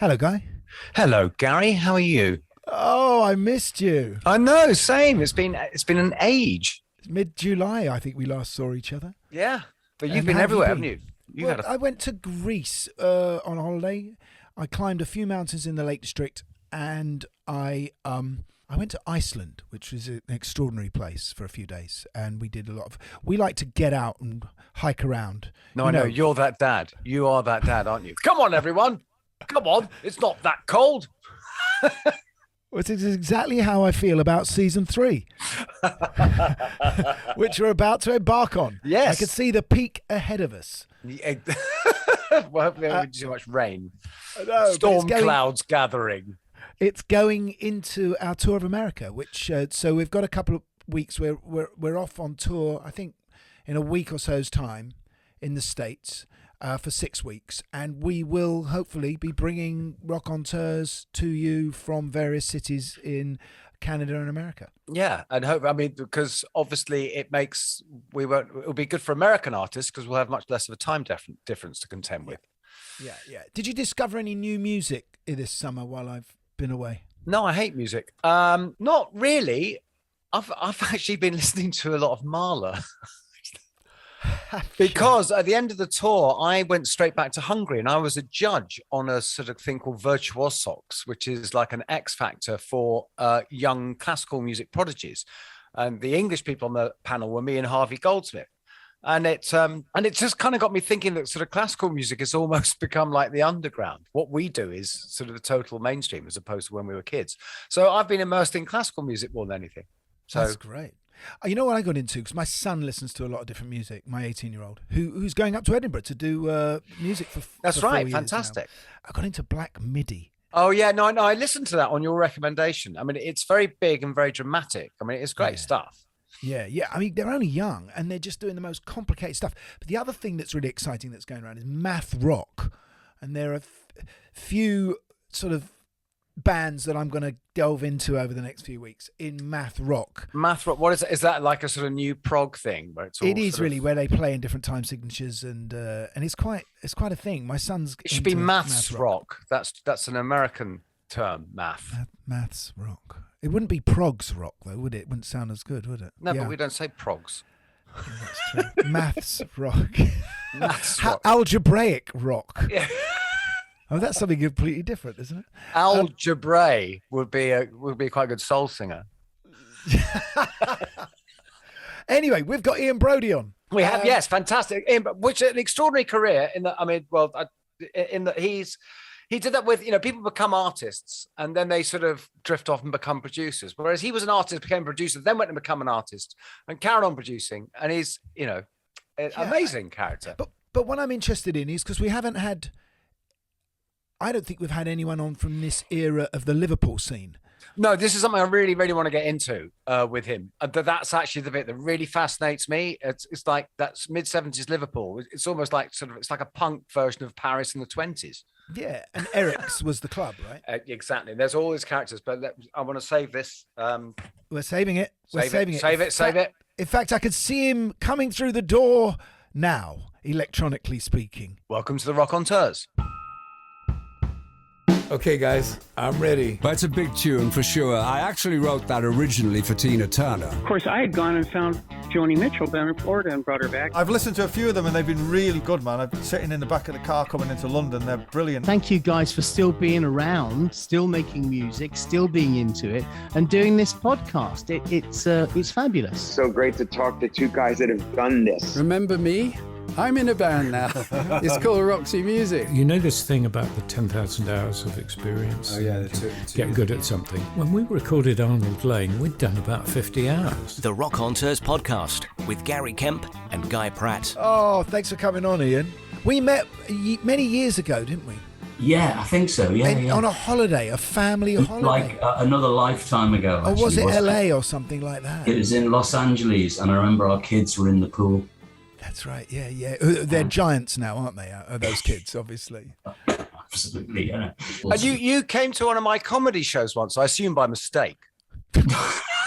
Hello, Guy. Hello, Gary. How are you? Oh, I missed you. I know, same. It's been an age. Mid-July, I think we last saw each other. Yeah, but you've And been how have everywhere, you haven't been? you? Well, I went to Greece on holiday. I climbed a few mountains in the Lake District, and I went to Iceland, which was an extraordinary place for a few days. And we did a lot of. We like to get out and hike around. No, I know. You're that dad. You are that dad, aren't you? Come on, everyone. Come on. It's not that cold. Which is exactly how I feel about season 3, which we're about to embark on. Yes. I can see the peak ahead of us. Yeah. Well, hopefully there won't be too much rain. No, Storm clouds gathering. It's going into our tour of America, which so we've got a couple of weeks where we're off on tour. I think in a week or so's time in the States. For 6 weeks, and we will hopefully be bringing Rockonteurs to you from various cities in Canada and America. Yeah, and because obviously it'll be good for American artists because we'll have much less of a time difference to contend with. Yeah. Did you discover any new music this summer while I've been away? No, I hate music. Not really. I've actually been listening to a lot of Mahler. Because at the end of the tour, I went straight back to Hungary and I was a judge on a sort of thing called Virtuosox, which is like an X Factor for young classical music prodigies. And the English people on the panel were me and Harvey Goldsmith. And it just kind of got me thinking that sort of classical music has almost become like the underground. What we do is sort of the total mainstream as opposed to when we were kids. So I've been immersed in classical music more than anything. So that's great. You know what I got into? Because my son listens to a lot of different music, my 18-year-old, who's going up to Edinburgh to do music for That's for 4 right, years fantastic. now. I got into Black MIDI. Oh, yeah, no, I listened to that on your recommendation. I mean, it's very big and very dramatic. I mean, it's great stuff. Yeah. I mean, they're only young and they're just doing the most complicated stuff. But the other thing that's really exciting that's going around is math rock. And there are few sort of bands that I'm going to delve into over the next few weeks in math rock. Math rock, what is it? Is that like a sort of new prog thing where it's all it is really where they play in different time signatures and it's quite a thing. My son's it should be maths rock. That's an American term, maths rock. It wouldn't be progs rock though, would it? It wouldn't sound as good, would it? No, but we don't say progs. Yeah, that's true. Maths rock. Maths rock. Algebraic rock. Yeah. Oh, that's something completely different, isn't it? Algebraic would be quite a good soul singer. Anyway, we've got Ian Broudie on. We have, yes, fantastic. Ian, which an extraordinary career in that. I mean, well, in that he did that with people become artists and then they sort of drift off and become producers. Whereas he was an artist, became a producer, then went and become an artist and carried on producing. And he's an amazing character. But what I'm interested in is because we haven't had. I don't think we've had anyone on from this era of the Liverpool scene. No, this is something I really, really want to get into with him. That's actually the bit that really fascinates me. It's like that's mid-70s Liverpool. It's almost like it's like a punk version of Paris in the 20s. Yeah, and Eric's was the club, right? Exactly. There's all these characters, but I want to save this. We're saving it. Save it. In fact, I could see him coming through the door now, electronically speaking. Welcome to the Rockonteurs. Okay, guys, I'm ready. That's a big tune for sure. I actually wrote that originally for Tina Turner. Of course, I had gone and found Joni Mitchell down in Florida and brought her back. I've listened to a few of them and they've been really good, man. I've been sitting in the back of the car coming into London. They're brilliant. Thank you guys for still being around, still making music, still being into it, and doing this podcast. It's fabulous. So great to talk to two guys that have done this. Remember me? I'm in a band now. It's called Roxy Music. You know this thing about the 10,000 hours of experience? Oh, yeah. Get good at something. When we recorded Arnold Lane, we'd done about 50 hours. The Rockonteurs podcast with Gary Kemp and Guy Pratt. Oh, thanks for coming on, Ian. We met many years ago, didn't we? Yeah, I think so. Yeah. On a holiday, a family holiday. Like another lifetime ago. Or was it LA or something like that? It was in Los Angeles, and I remember our kids were in the pool. That's right. Yeah. They're giants now, aren't they? Are those kids, obviously? Absolutely, yeah. And you came to one of my comedy shows once, I assume by mistake.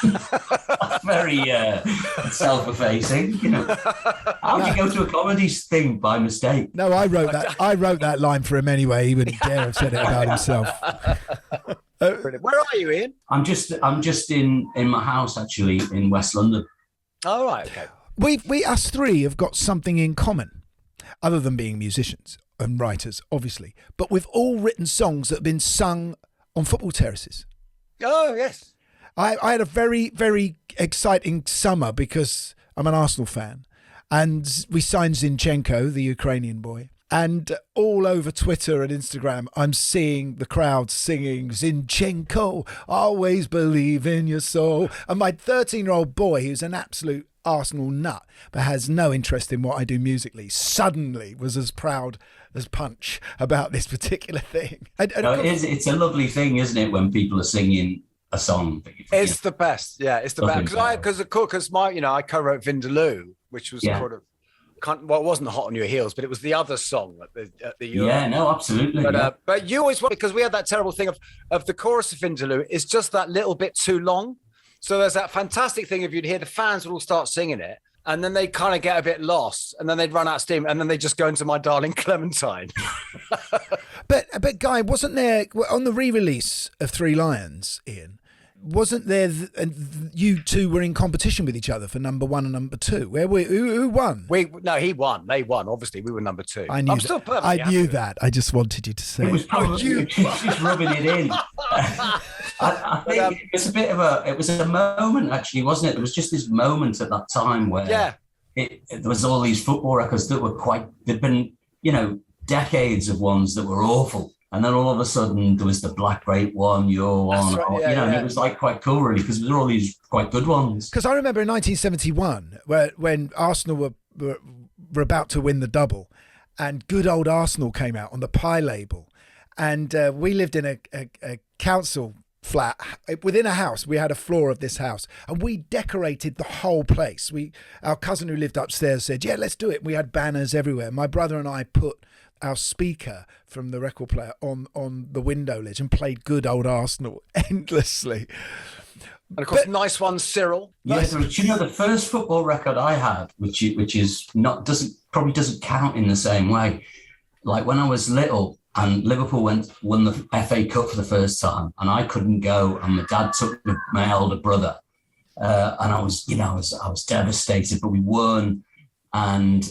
That's very self-effacing, you know. How would you go to a comedy thing by mistake? No, I wrote that line for him anyway. He wouldn't dare have said it about himself. Where are you, Ian? I'm just in my house, actually, in West London. Oh, right, okay. We us three have got something in common, other than being musicians and writers, obviously. But we've all written songs that have been sung on football terraces. Oh, yes. I had a very, very exciting summer because I'm an Arsenal fan. And we signed Zinchenko, the Ukrainian boy. And all over Twitter and Instagram, I'm seeing the crowd singing, Zinchenko, always believe in your soul. And my 13-year-old boy, who's an absolute Arsenal nut, but has no interest in what I do musically, suddenly was as proud as punch about this particular thing. It's a lovely thing, isn't it, when people are singing a song? It's the best. Yeah, it's the best. Because I co-wrote Vindaloo, which was sort of, well, it wasn't Hot on Your Heels, but it was the other song at the Euro. Yeah, no, absolutely. But you always, because we had that terrible thing of the chorus of Vindaloo is just that little bit too long. So there's that fantastic thing if you'd hear the fans would all start singing it, and then they kind of get a bit lost, and then they'd run out of steam, and then they just go into My Darling Clementine. But Guy, wasn't there on the re-release of Three Lions, Ian? Wasn't there? You two were in competition with each other for number 1 and number 2. Who won? He won. They won. Obviously, we were number 2. I knew I'm that. still perfectly I knew that. I just wanted you to say. It was probably she's rubbing it in. I think it was it was a moment, actually, wasn't it? There was just this moment at that time where there was all these football records that were there'd been, decades of ones that were awful. And then all of a sudden there was the Black Grape one, your one, right, and it was like quite cool, really, because there were all these quite good ones. Because I remember in 1971, when Arsenal were about to win the double, and Good Old Arsenal came out on the Pie label, and we lived in a council flat within a house. We had a floor of this house, and we decorated the whole place. Our cousin who lived upstairs said, "Yeah, let's do it." We had banners everywhere. My brother and I put our speaker from the record player on the window ledge and played Good Old Arsenal endlessly. And of course, Nice One, Cyril. Yeah, the first football record I had, which is probably doesn't count in the same way. Like when I was little and Liverpool won the FA Cup for the first time, and I couldn't go, and my dad took my elder brother, and I was devastated, but we won, and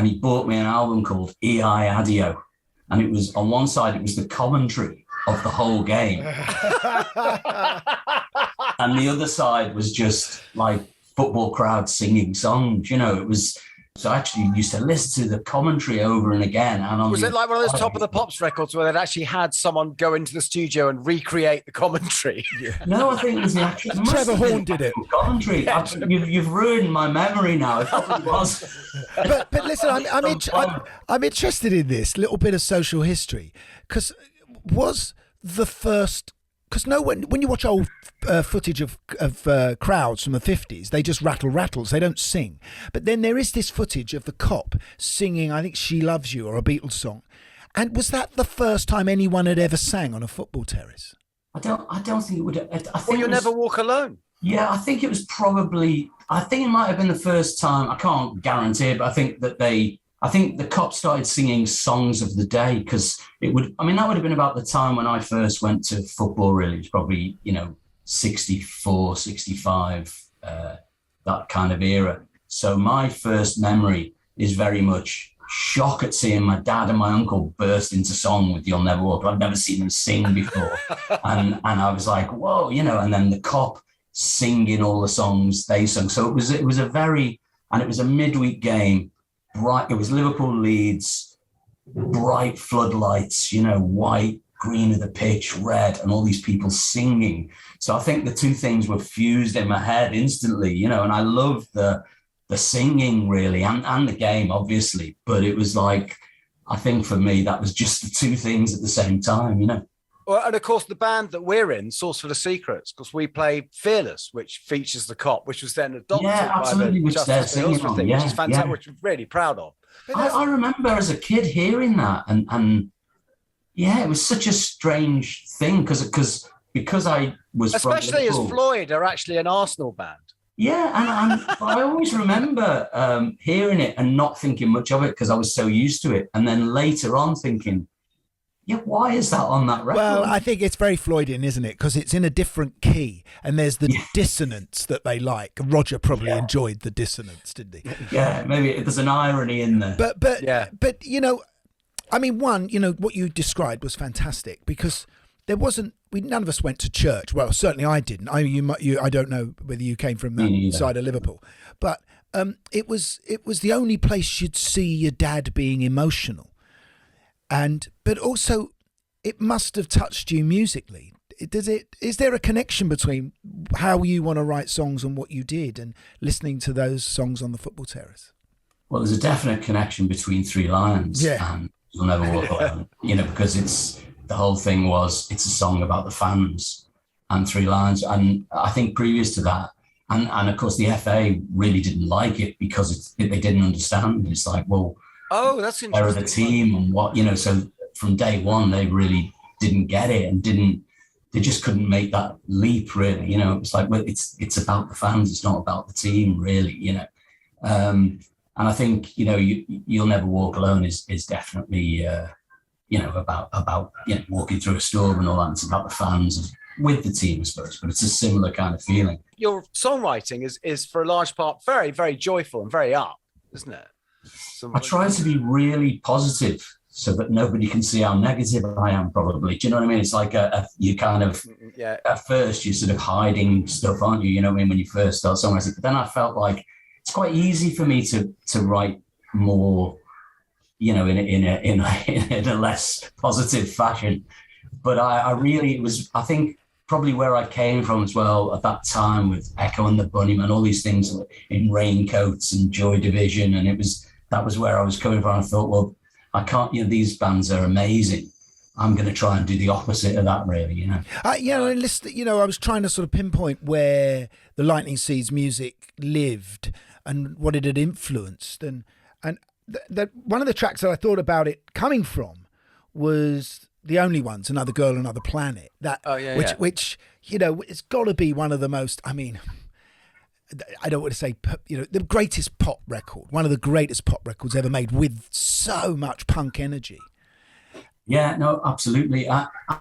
he bought me an album called E.I. Adio. And it was, on one side, it was the commentary of the whole game. And the other side was just like football crowds singing songs. It was, so I actually used to listen to the commentary over and again. And was it like one of those Top of the Pops records where they'd actually had someone go into the studio and recreate the commentary? No, I think it was the actual... Trevor Horn did it. Commentary. You've ruined my memory now. It probably was. But listen, I'm interested in this little bit of social history, because was the first... Because when you watch old footage of crowds from the 50s, they just rattle rattles. They don't sing. But then there is this footage of the cop singing, I think, She Loves You, or a Beatles song. And was that the first time anyone had ever sang on a football terrace? I don't think it would. I think Well, You'll Never Walk Alone. Yeah, I think it was probably... I think it might have been the first time. I can't guarantee it, but I think that I think the cops started singing songs of the day, because that would have been about the time when I first went to football, really. It was probably, 64, 65, that kind of era. So my first memory is very much shock at seeing my dad and my uncle burst into song with You'll Never Walk. I'd never seen them sing before. and I was like, whoa, and then the cop singing all the songs they sung. So it was a midweek game. Bright, it was Liverpool Leeds, bright floodlights, white, green of the pitch, red, and all these people singing. So I think the two things were fused in my head instantly, and I loved the singing, really, and the game, obviously. But it was like, I think for me, that was just the two things at the same time, Well, and of course, the band that we're in, Source for the Secrets, because we play Fearless, which features the cop, which was then adopted by the Justice for Hillsborough thing, which is fantastic, which we're really proud of. I remember as a kid hearing that, and yeah, it was such a strange thing, because because I was especially as from Liverpool, Floyd are actually an Arsenal band. Yeah, and I always remember hearing it and not thinking much of it because I was so used to it. And then later on thinking, yeah, why is that on that record? Well, I think it's very Floydian, isn't it? Because it's in a different key and there's the dissonance that they like. Roger probably enjoyed the dissonance, didn't he? Yeah, maybe there's an irony in there. But you know, I mean, what you described was fantastic because there wasn't. None of us went to church. Well, certainly I didn't. I don't know whether you came from that side of Liverpool, but it was the only place you'd see your dad being emotional, but also it must have touched you musically. Is there a connection between how you want to write songs and what you did, and listening to those songs on the football terrace? Well, there's a definite connection between Three Lions and You'll Never Walk Alone. Because the whole thing was, it's a song about the fans and Three Lions. And I think previous to that, and of course the FA really didn't like it because they didn't understand. It's like, well, that's interesting. They're the team and what, so from day one, they really didn't get it and they just couldn't make that leap really. It's like, well, it's about the fans. It's not about the team really, And I think, You'll Never Walk Alone is definitely, about walking through a storm and all that. It's about the fans with the team, I suppose, but it's a similar kind of feeling. Your songwriting is for a large part very, very joyful and very up, isn't it? I try to be really positive so that nobody can see how negative I am, probably. Do you know what I mean? It's like you kind of, at first you're sort of hiding stuff, aren't you? You know what I mean? When you first start songwriting. But then I felt like it's quite easy for me to write more, in a less positive fashion. But I think probably where I came from as well at that time with Echo and the Bunnymen, all these things in Raincoats and Joy Division. And that was where I was coming from. I thought, well, I can't, these bands are amazing. I'm going to try and do the opposite of that, really, I was trying to sort of pinpoint where the Lightning Seeds music lived and what it had influenced. And one of the tracks that I thought about it coming from was The Only Ones, Another Girl, Another Planet. Which it's got to be one of the most, I don't want to say, the greatest pop record, one of the greatest pop records ever made with so much punk energy. Yeah, no, absolutely.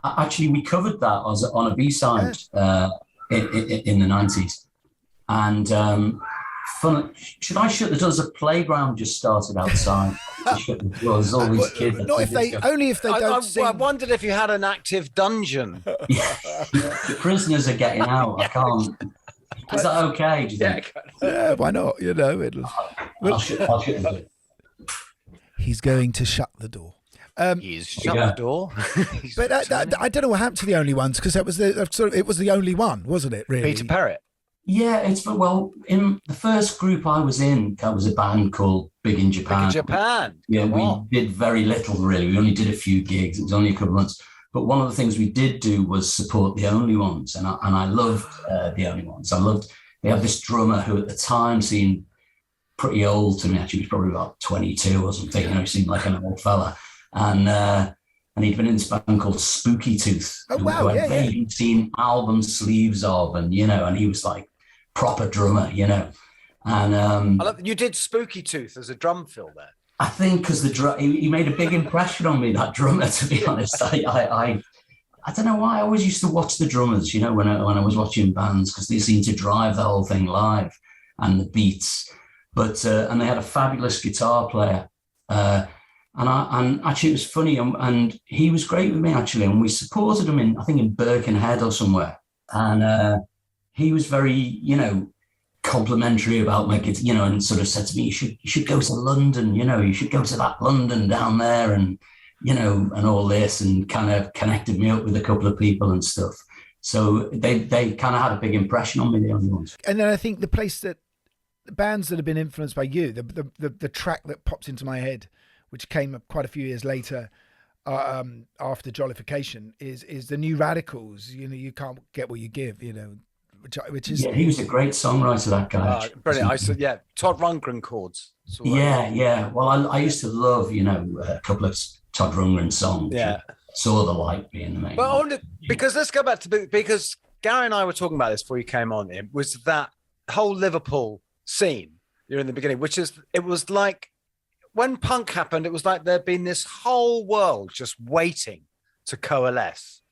Actually, we covered that on a B-side in the 90s. And should I shut the doors? A playground just started outside. Shut the doors, all these kids. Only if they don't sing. I wondered if you had an active dungeon. The prisoners are getting out. I can't. Is that okay? Do you think? Yeah, why not? I'll shut the door. He's going to shut the door. He's shut the door. But I don't know what happened to The Only Ones, because it was the only one, wasn't it? Really, Peter Perrett. Yeah, in the first group I was in, that was a band called Big in Japan. Yeah, we did very little really. We only did a few gigs. It was only a couple of months. But one of the things we did do was support The Only Ones, and I loved The Only Ones. They had this drummer who at the time seemed pretty old to me. Actually, he was probably about 22 or something. He seemed like an old fella. And he'd been in this band called Spooky Tooth. Oh, wow, He'd seen album sleeves of, and he was like proper drummer, And you did Spooky Tooth as a drum fill there. I think because he made a big impression on me, that drummer, to be honest. I don't know why. I always used to watch the drummers, when I was watching bands, because they seemed to drive the whole thing live and the beats. But and they had a fabulous guitar player. And actually it was funny, and he was great with me, actually. And we supported him in Birkenhead or somewhere. And he was very, complimentary about my kids, and sort of said to me, you should go to London, you should go to that London down there, and and all this, and kind of connected me up with a couple of people and stuff. So they kind of had a big impression on me, The Only Ones. And then I think the bands that have been influenced by you, the track that pops into my head, which came up quite a few years later after Jollification, is the New Radicals. You can't get what you give, which is... Yeah, he was a great songwriter, that guy. Brilliant. Todd Rundgren chords. Yeah. Well, I used to love, a couple of Todd Rundgren's song. Yeah. Saw the Light being the main. But I wonder, because let's go back to, because Gary and I were talking about this before you came on, it was that whole Liverpool scene you're in the beginning, which is, it was like when punk happened, it was like there'd been this whole world just waiting to coalesce.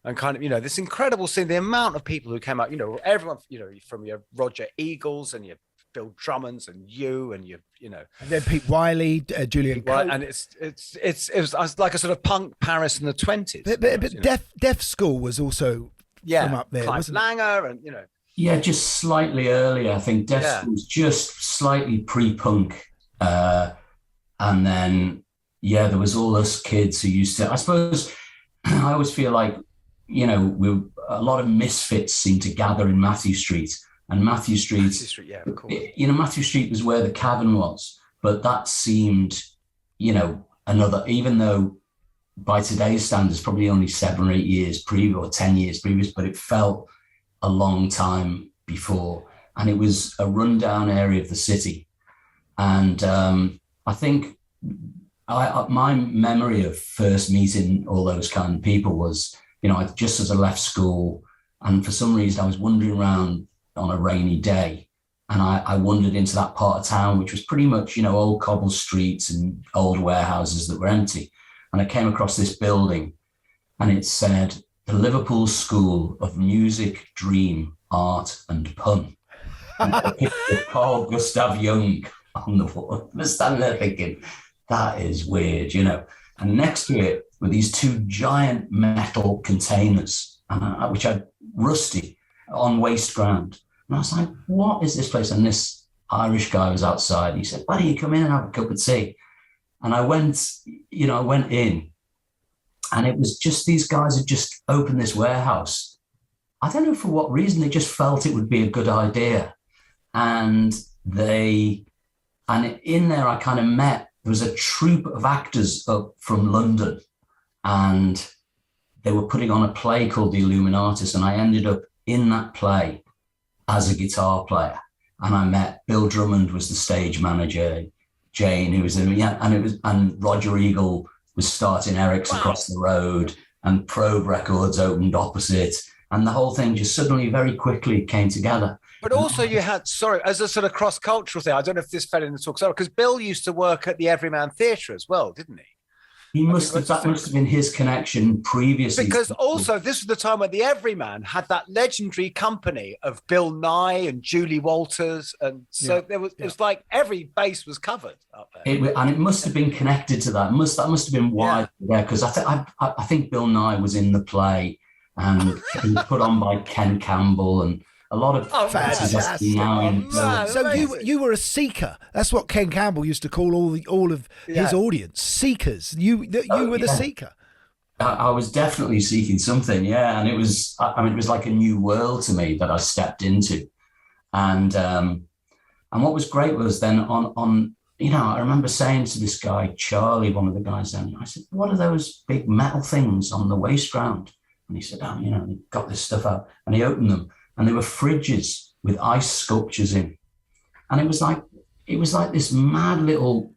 And kind of, this incredible scene, the amount of people who came out, everyone, from your Roger Eagles and your Bill Drummonds and you and and then Pete Wiley, Julian Cope. And it was like a sort of punk Paris in the 20s. But Deaf School was also from up there, wasn't it? Langer and, Yeah, just slightly earlier. I think Deaf School was just slightly pre-punk. And then, there was all us kids who used to, I suppose, I always feel like, a lot of misfits seem to gather in Matthew Street. And Matthew Street, yeah, of course. Matthew Street was where the Cavern was. But that seemed, another, even though by today's standards, probably only 7 or 8 years previous or 10 years previous, but it felt a long time before. And it was a rundown area of the city. And I think my memory of first meeting all those kind of people was, just as I left school, and for some reason I was wandering around on a rainy day, and I wandered into that part of town, which was pretty much, old cobble streets and old warehouses that were empty. And I came across this building, and it said, the Liverpool School of Music, Dream, Art and Pun. And I pictured Carl Gustav Jung on the wall. I was standing there thinking, that is weird, And next to it were these 2 giant metal containers, which are rusty, on waste ground. And I was like, what is this place? And this Irish guy was outside. He said, why don't you come in and have a cup of tea? And I went in, and it was just, these guys had just opened this warehouse. I don't know for what reason, they just felt it would be a good idea. And in there I kind of met, there was a troupe of actors up from London, and they were putting on a play called The Illuminatus, and I ended up in that play as a guitar player. And I met Bill Drummond was the stage manager, Jane, who was and Roger Eagle was starting Eric's across the road, and Probe Records opened opposite, and the whole thing just suddenly very quickly came together. But also you had, as a sort of cross-cultural thing, I don't know if this fell in the talk, because Bill used to work at the Everyman Theatre as well, didn't he? That must have been his connection previously. Because also this was the time when the Everyman had that legendary company of Bill Nye and Julie Walters. And so it was like every base was covered up there. And it must have been connected to that. That must have been why there, because I think Bill Nye was in the play, and it was put on by Ken Campbell, and a lot of fantastic. So you were a seeker. That's what Ken Campbell used to call all of his audience, seekers. You were the seeker. I was definitely seeking something, and it was like a new world to me that I stepped into, and what was great was then on I remember saying to this guy Charlie, one of the guys then, I said, what are those big metal things on the waste ground? And he said, they got this stuff out, and he opened them. And they were fridges with ice sculptures in. And it was like this mad little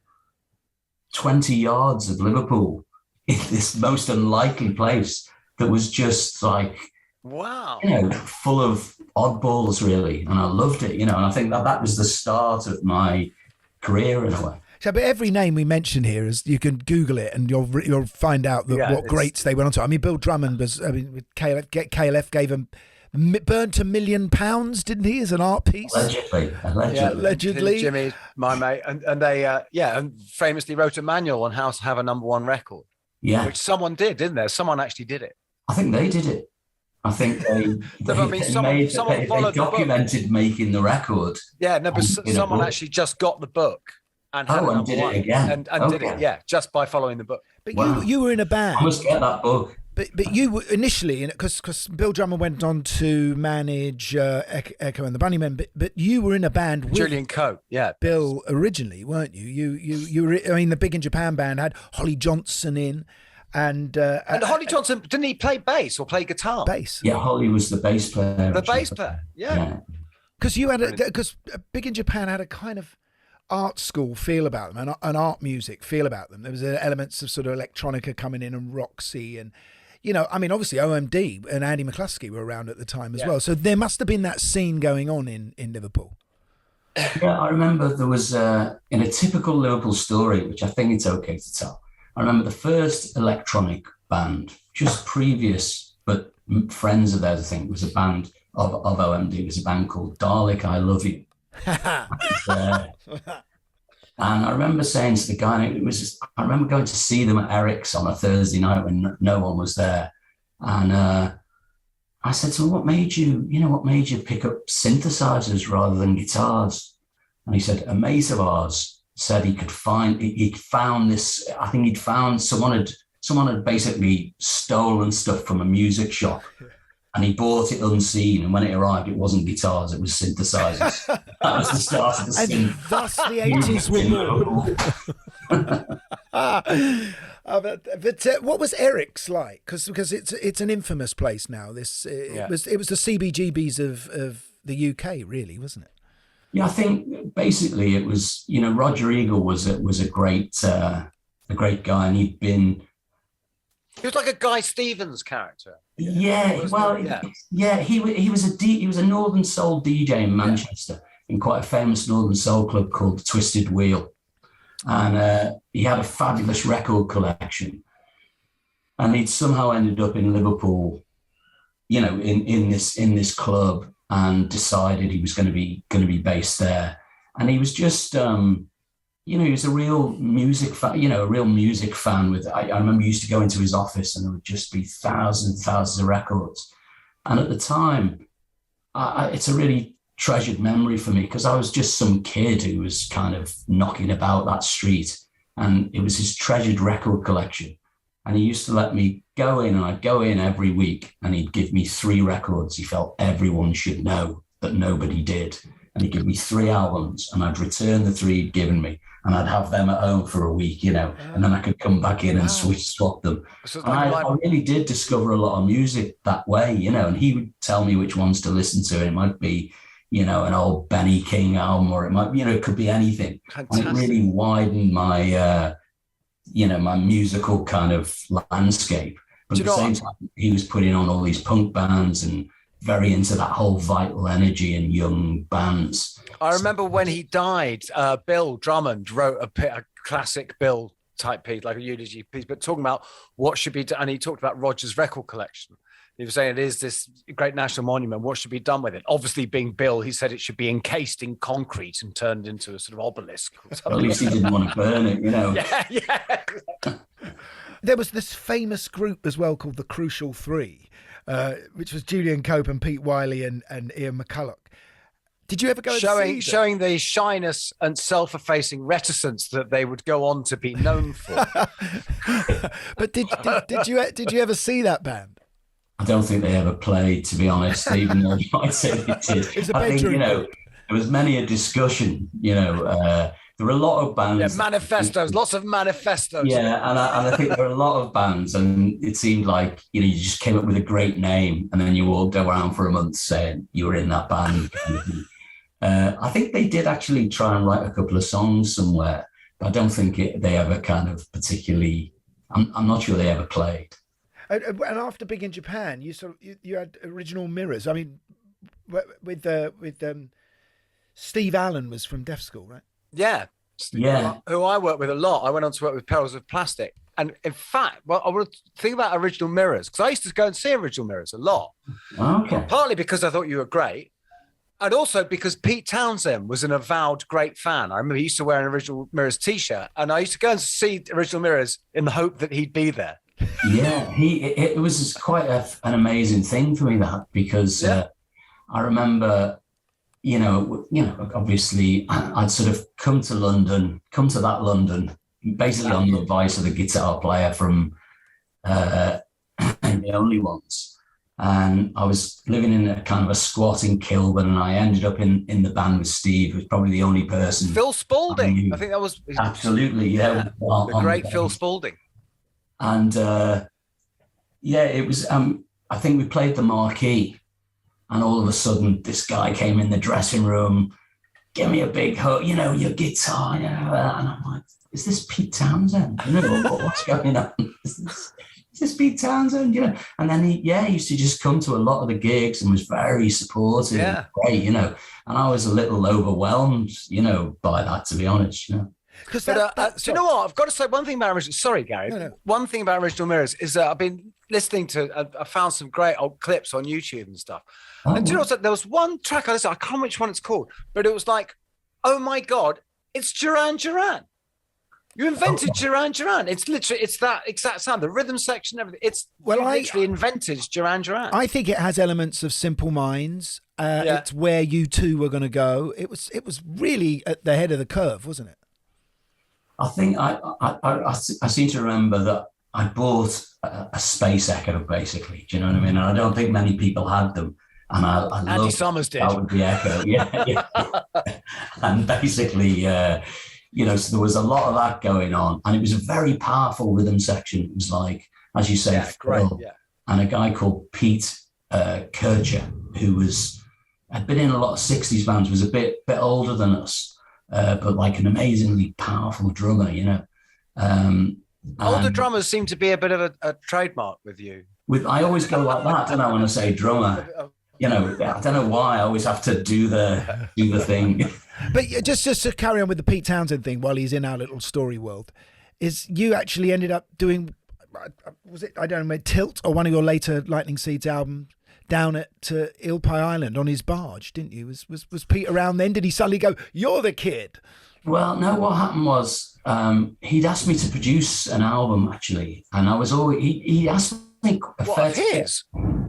20 yards of Liverpool in this most unlikely place that was just like, wow, full of oddballs, really. And I loved it, and I think that was the start of my career in a way. So, but every name we mention here is, you can Google it and you'll find out what greats they went on to. I mean, Bill Drummond was, KLF gave him, burned to £1 million, didn't he, as an art piece? Allegedly. Jimmy, my mate, and they and famously wrote a manual on how to have a #1 record. Yeah, which someone did, didn't there? Someone actually did it. I think they did it. I think they documented making the record. Yeah, no, but someone actually just got the book and did it again, and did it, just by following the book. But you were in a band. I must get that book. But you were initially, because Bill Drummond went on to manage Echo and the Bunnymen, but you were in a band with Julian Cope, Bill originally, weren't you? You were. I mean, the Big in Japan band had Holly Johnson in, and Holly Johnson, didn't he play bass or play guitar? Bass. Yeah, Holly was the bass player. Because Big in Japan had a kind of art school feel about them, and art music feel about them. There was elements of sort of electronica coming in, and Roxy, and I mean, obviously OMD and Andy McCluskey were around at the time as well. So there must have been that scene going on in Liverpool. Yeah, I remember there was in a typical Liverpool story, which I think it's okay to tell. I remember the first electronic band, just previous, but friends of theirs, I think, was a band of OMD. It was a band called Dalek, I Love You. And I remember saying to the guy, I remember going to see them at Eric's on a Thursday night when no one was there. And I said to him, what made you pick up synthesizers rather than guitars? And he said, a mate of ours said he'd found this, I think he'd found someone had basically stolen stuff from a music shop, and he bought it unseen, and when it arrived, it wasn't guitars, it was synthesizers. That was the start of the scene. And thus the 80s were born. But what was Eric's like? Because it's an infamous place now. It was the CBGBs of the UK, really, wasn't it? Yeah, I think basically it was. Roger Eagle was a great guy, and he'd been. He was like a Guy Stevens character. Yeah, he was a Northern Soul DJ in Manchester, in quite a famous Northern Soul club called the Twisted Wheel. And he had a fabulous record collection. And he'd somehow ended up in Liverpool, in this club, and decided he was going to be based there. And he was just he was a real music fan, I remember he used to go into his office and there would just be thousands and thousands of records. And at the time, it's a really treasured memory for me, because I was just some kid who was kind of knocking about that street, and it was his treasured record collection. And he used to let me go in, and I'd go in every week, and he'd give me 3 records he felt everyone should know that nobody did. And he'd give me 3 albums, and I'd return the 3 he'd given me, and I'd have them at home for a week, and then I could come back in and swap them. So and I really did discover a lot of music that way, and he would tell me which ones to listen to. And it might be, an old Benny King album, or it might be, it could be anything. Fantastic. And it really widened my, my musical kind of landscape. But at the same time, he was putting on all these punk bands and very into that whole Vital Energy and young bands. I remember when he died, Bill Drummond wrote a classic Bill type piece, like a eulogy piece, but talking about what should be done. And he talked about Roger's record collection. He was saying it is this great national monument. What should be done with it? Obviously, being Bill, he said it should be encased in concrete and turned into a sort of obelisk. At least he didn't want to burn it, Yeah. There was this famous group as well called the Crucial Three, which was Julian Cope and Pete Wiley and Ian McCulloch. Did you ever go showing the shyness and self-effacing reticence that they would go on to be known for? But did you ever see that band? I don't think they ever played, to be honest, even though you might say they did. I think, there was many a discussion, there were a lot of bands. Yeah, manifestos, lots of manifestos. Yeah, and I think there were a lot of bands, and it seemed like, you just came up with a great name, and then you all go around for a month saying you were in that band. I think they did actually try and write a couple of songs somewhere, but I don't think they ever kind of particularly, I'm not sure they ever played. And after Big in Japan, you had Original Mirrors. I mean, with Steve Allen was from Deaf School, right? Yeah. Who I work with a lot. I went on to work with Perils of Plastic. And in fact, I want to think about Original Mirrors, because I used to go and see Original Mirrors a lot. Okay. Partly because I thought you were great, and also because Pete Townshend was an avowed great fan. I remember he used to wear an Original Mirrors t-shirt, and I used to go and see Original Mirrors in the hope that he'd be there. Yeah, it was quite an amazing thing for me, that, because I remember, obviously I'd sort of come to that London, basically on the advice of the guitar player from The Only Ones. And I was living in a kind of a squat in Kilburn, and I ended up in the band with Steve, who was probably the only person. Phil Spalding. I think that was... Absolutely, yeah. The great Phil Spalding. And it was, I think we played the Marquee, and all of a sudden this guy came in the dressing room, give me a big hug, you know, your guitar, you know, and I'm like, is this Pete Townshend? You know, what's going on? Is this Pete Townshend? You know, and then he used to just come to a lot of the gigs and was very supportive, and great, you know. And I was a little overwhelmed, you know, by that, to be honest, you know. Because do you know what? I've got to say one thing about original. Sorry, Gary. No. One thing about Original Mirrors is that I've been listening to. I found some great old clips on YouTube and stuff. Oh. And do you know what? There was one track I listened. I can't remember which one it's called, but it was like, oh my God, it's Duran Duran. You invented Duran Duran. It's literally, it's that exact sound, the rhythm section, everything. It's literally invented Duran Duran. I think it has elements of Simple Minds. It's where you two were going to go. It was really at the head of the curve, wasn't it? I think I seem to remember that I bought a Space Echo, basically. Do you know what I mean? And I don't think many people had them. And I Andy Summers did. That with the Echo, yeah. And basically, you know, so there was a lot of that going on, and it was a very powerful rhythm section. It was like, as you say, Phil, and a guy called Pete Townshend, who had been in a lot of 60s bands, was a bit older than us, but like an amazingly powerful drummer, you know. Older drummers seem to be a bit of a trademark with you. I always go like that, don't I, when I say drummer? You know, I don't know why I always have to do the thing. But just to carry on with the Pete Townshend thing while he's in our little story world, is you actually ended up doing, was it, I don't know, Tilt or one of your later Lightning Seeds albums down at Ilpie Island on his barge, didn't you? Was Pete around then? Did he suddenly go, you're the kid? Well, no, what happened was he'd asked me to produce an album, actually. And I was always, he asked me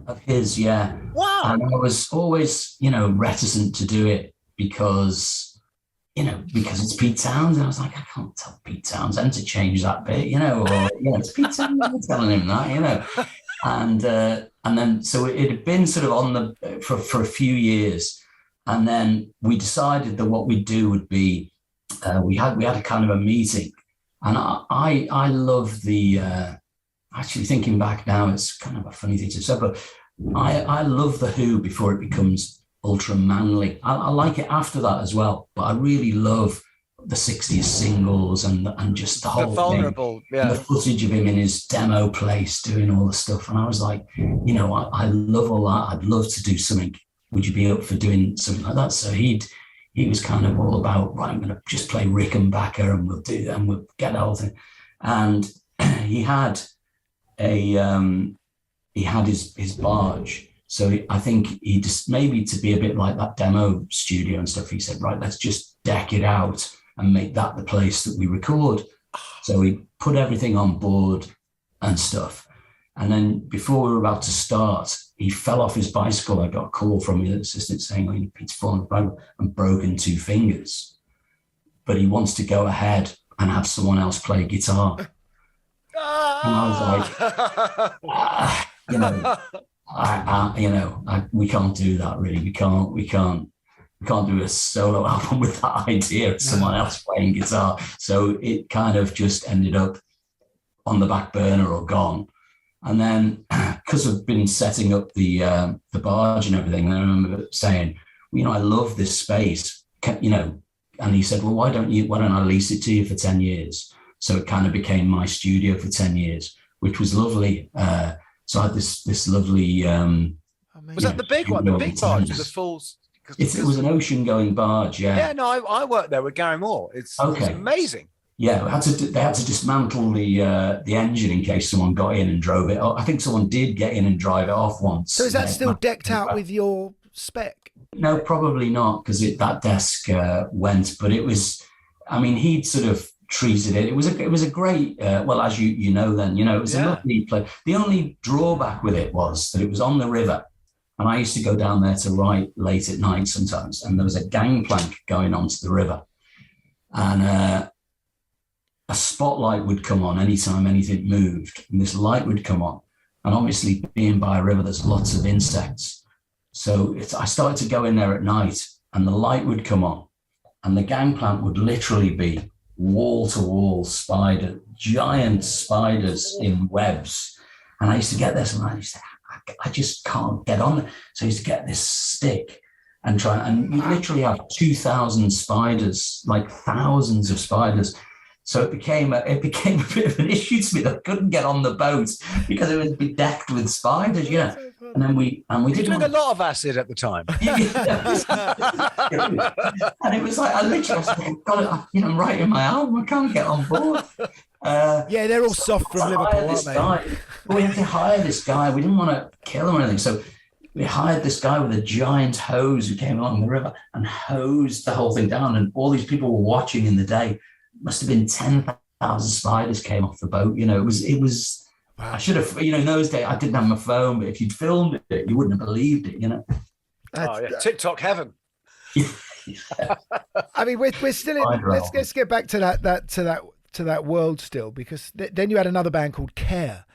of his, yeah. Wow. And I was always, you know, reticent to do it because it's Pete Townshend. I was like, I can't tell Pete Townshend to change that bit, you know, or, you know, it's Pete Townshend, I'm telling him that, you know. And then, so it had been sort of for a few years. And then we decided that what we'd do would be, we had a kind of a meeting, and I love the, actually thinking back now, it's kind of a funny thing to say, but I love the Who before it becomes ultra manly. I like it after that as well, but I really love the 60s singles and just the whole vulnerable thing. Yeah. The footage of him in his demo place doing all the stuff. And I was like, you know, I love all that. I'd love to do something. Would you be up for doing something like that? So he was kind of all about, right, I'm going to just play Rickenbacker and we'll do that and we'll get the whole thing. And he had his barge. So I think he just, maybe to be a bit like that demo studio and stuff, he said, right, let's just deck it out and make that the place that we record. So he put everything on board and stuff. And then before we were about to start, he fell off his bicycle. I got a call from his assistant saying, oh, Pete's fallen and broken 2 fingers. But he wants to go ahead and have someone else play guitar. And I was like, we can't do that, really. We can't do a solo album with that idea of someone else playing guitar. So it kind of just ended up on the back burner or gone. And then, because I've been setting up the barge and everything, I remember saying, you know, I love this space, you know. And he said, well, why don't I lease it to you for 10 years? So it kind of became my studio for 10 years, which was lovely. So I had this lovely. Was that the big one, the big barge, the full? It was an ocean-going barge, yeah. Yeah, no, I worked there with Gary Moore. It's amazing. Yeah, they had to dismantle the engine in case someone got in and drove it. I think someone did get in and drive it off once. So is that still decked out with your spec? No, probably not, because that desk went. But it was, I mean, he'd sort of treated it. It was a great. Well, as you know, then it was a lovely place. The only drawback with it was that it was on the river, and I used to go down there to write late at night sometimes, and there was a gangplank going onto the river, and a spotlight would come on anytime anything moved, and this light would come on. And obviously, being by a river, there's lots of insects. So I started to go in there at night, and the light would come on, and the gangplank would literally be wall-to-wall giant spiders in webs. And I used to get this, and I used to, I just can't get on. So I used to get this stick, and we literally had 2,000 spiders, like thousands of spiders. So it became a bit of an issue to me that I couldn't get on the boat because it was bedecked with spiders, you know. And then we did doing a lot of acid at the time. And it was like I literally was like, God, you know, I'm writing my album, I can't get on board. Yeah, they're all soft from Liverpool, aren't they? We had to hire this guy. We didn't want to kill him or anything, so we hired this guy with a giant hose who came along the river and hosed the whole thing down. And all these people were watching in the day. Must have been 10,000 spiders came off the boat. You know, it was. Wow. I should have, you know, in those days I didn't have my phone, but if you'd filmed it, you wouldn't have believed it. You know. Oh yeah, TikTok heaven. I mean, we're still in. Let's get back to that world still, because then you had another band called Care.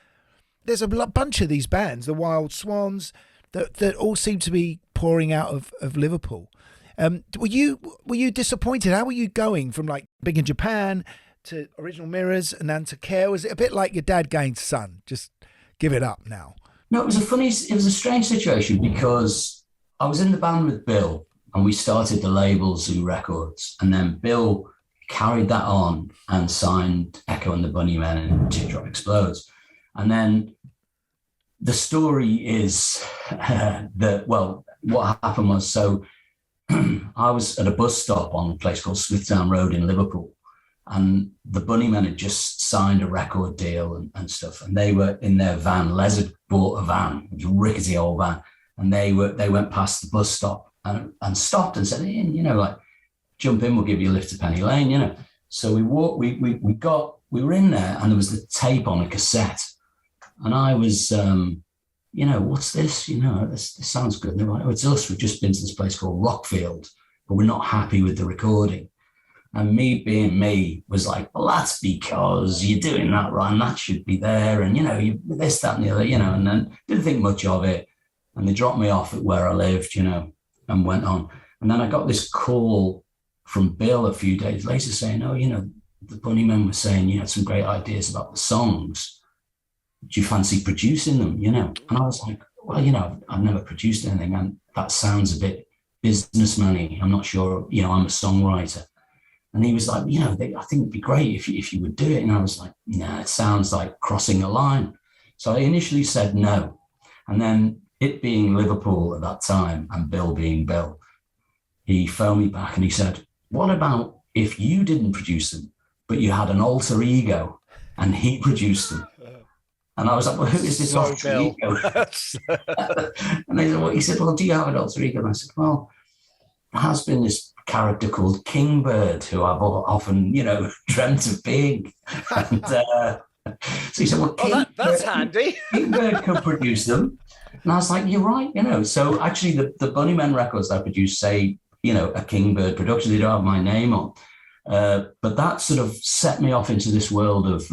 There's a bunch of these bands, the Wild Swans, that all seem to be pouring out of Liverpool. Were you disappointed? How were you going from like Big in Japan to Original Mirrors and then to Care? Was it a bit like your dad going, son, just give it up now? No, it was a strange situation because I was in the band with Bill and we started the label Zoo Records, and then Bill carried that on and signed Echo and the Bunnymen and Teardrop Explodes. And then the story is that, well, what happened was, so I was at a bus stop on a place called Smithtown Road in Liverpool, and the Bunnymen had just signed a record deal and stuff, and they were in their van. Les had bought a van, a rickety old van, and they went past the bus stop and stopped and said, Ian, you know, like, jump in, we'll give you a lift to Penny Lane, you know. So we were in there, and there was the tape on a cassette, and I was, you know, what's this? You know, this sounds good. And they're like, oh, it's us. We've just been to this place called Rockfield, but we're not happy with the recording. And me being me was like, well, that's because you're doing that right, and that should be there. And, you know, this, that, and the other, you know, and then didn't think much of it. And they dropped me off at where I lived, you know, and went on. And then I got this call from Bill a few days later saying, oh, you know, the Bunnymen were saying you had some great ideas about the songs. Do you fancy producing them, you know? And I was like, well, you know, I've never produced anything, and that sounds a bit businessman-y. I'm not sure, you know, I'm a songwriter. And he was like, you know, I think it'd be great if you would do it. And I was like, nah, it sounds like crossing a line. So I initially said no. And then it being Liverpool at that time and Bill being Bill, he phoned me back and he said, what about if you didn't produce them, but you had an alter ego and he produced them? And I was like, well, who is this alter ego? And he said, well, do you have an alter ego? And I said, well, there has been this character called Kingbird who I've often, you know, dreamt of being. And so he said, well, that's handy. Kingbird could produce them. And I was like, you're right, you know. So actually the Bunnymen records I produced say, you know, a Kingbird production. They don't have my name on. But that sort of set me off into this world of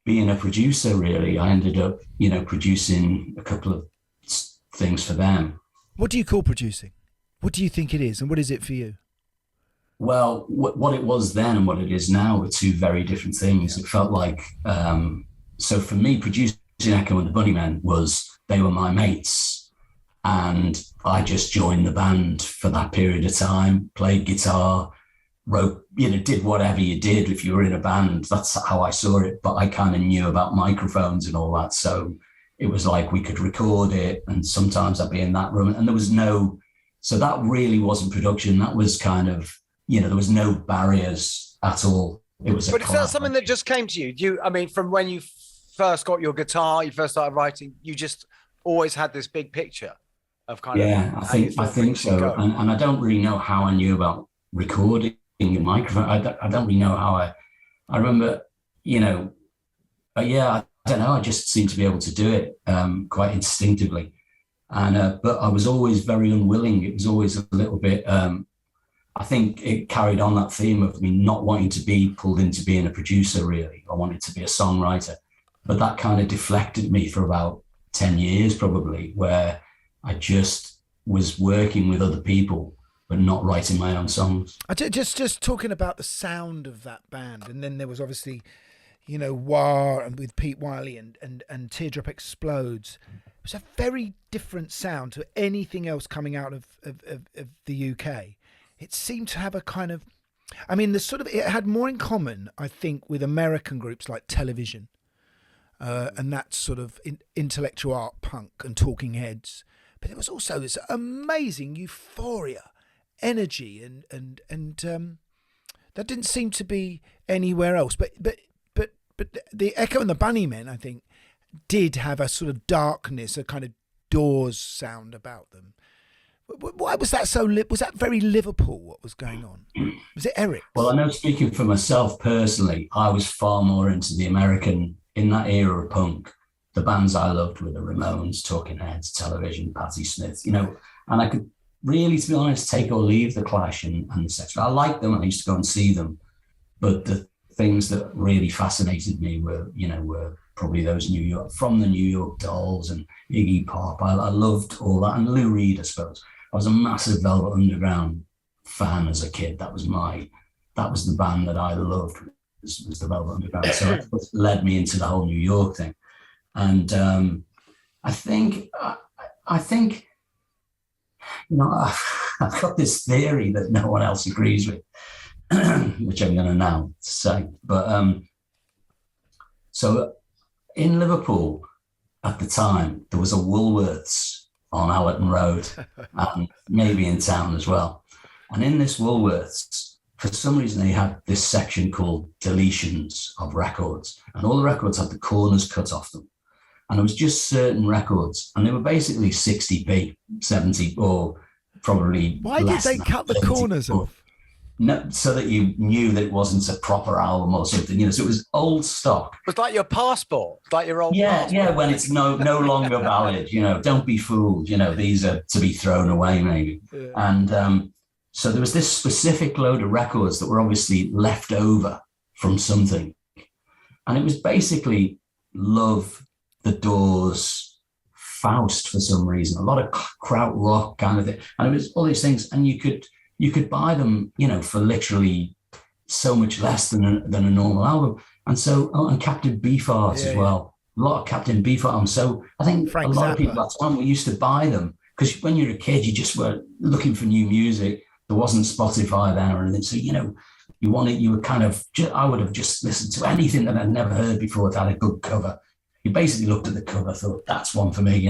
being a producer, really. I ended up, you know, producing a couple of things for them. What do you call producing? What do you think it is, and what is it for you? Well, what it was then and what it is now are two very different things. It felt like, so for me, producing Echo and the Bunnymen they were my mates. And I just joined the band for that period of time, played guitar, wrote, you know, did whatever you did if you were in a band. That's how I saw it. But I kind of knew about microphones and all that. So it was like we could record it, and sometimes I'd be in that room, and there was so that really wasn't production. That was kind of, you know, there was no barriers at all. It was. But is that something that just came to you? I mean, from when you first got your guitar, you first started writing, you just always had this big picture of kind of. Yeah, I think so. And I don't really know how I knew about recording a microphone. I don't really know how I remember, you know, yeah, I don't know. I just seemed to be able to do it quite instinctively. And but I was always very unwilling. It was always a little bit, I think it carried on that theme of me not wanting to be pulled into being a producer, really. I wanted to be a songwriter. But that kind of deflected me for about 10 years, probably, where I just was working with other people, but not writing my own songs. Just talking about the sound of that band. And then there was obviously, you know, Wah and with Pete Wiley and Teardrop Explodes. was a very different sound to anything else coming out of the UK. It seemed to have a kind of, I mean, it had more in common, I think, with American groups like Television and that sort of intellectual art punk and Talking Heads. But there was also this amazing euphoria, energy, and that didn't seem to be anywhere else. But the Echo and the Bunnymen, I think, did have a sort of darkness, a kind of Doors sound about them. Why was that so? Was that very Liverpool? What was going on? Was it Eric? Well, I know, speaking for myself personally, I was far more into the American in that era of punk. The bands I loved were the Ramones, Talking Heads, Television, Patti Smith. And I could really, to be honest, take or leave the Clash and the Sex. I liked them. I used to go and see them, but the things that really fascinated me were probably those New York Dolls and Iggy Pop. I loved all that, and Lou Reed, I suppose. I was a massive Velvet Underground fan as a kid. That was the band that I loved, was the Velvet Underground. So it led me into the whole New York thing. And I think I've got this theory that no one else agrees with, which I'm going to now say. But so in Liverpool at the time, there was a Woolworths on Allerton Road and maybe in town as well. And in this Woolworths, for some reason, they had this section called deletions of records, and all the records had the corners cut off them. And it was just certain records, and they were basically 60p, 70, or probably Why less did they than cut the 70, corners off? No, so that you knew that it wasn't a proper album or something, so it was old stock. It was like your passport, like your old passport. Yeah, when it's no longer valid, don't be fooled, these are to be thrown away maybe. Yeah. And so there was this specific load of records that were obviously left over from something. And it was basically Love, The Doors, Faust for some reason, a lot of krautrock kind of thing. And it was all these things, and you could buy them, for literally so much less than a normal album. And so, and Captain Beefheart as well. A lot of Captain Beefheart. So I think a lot of people at the time used to buy them, because when you're a kid, you just were looking for new music. There wasn't Spotify then or anything. So, you were kind of, I would have just listened to anything that I'd never heard before that had a good cover. You basically looked at the cover, thought, that's one for me,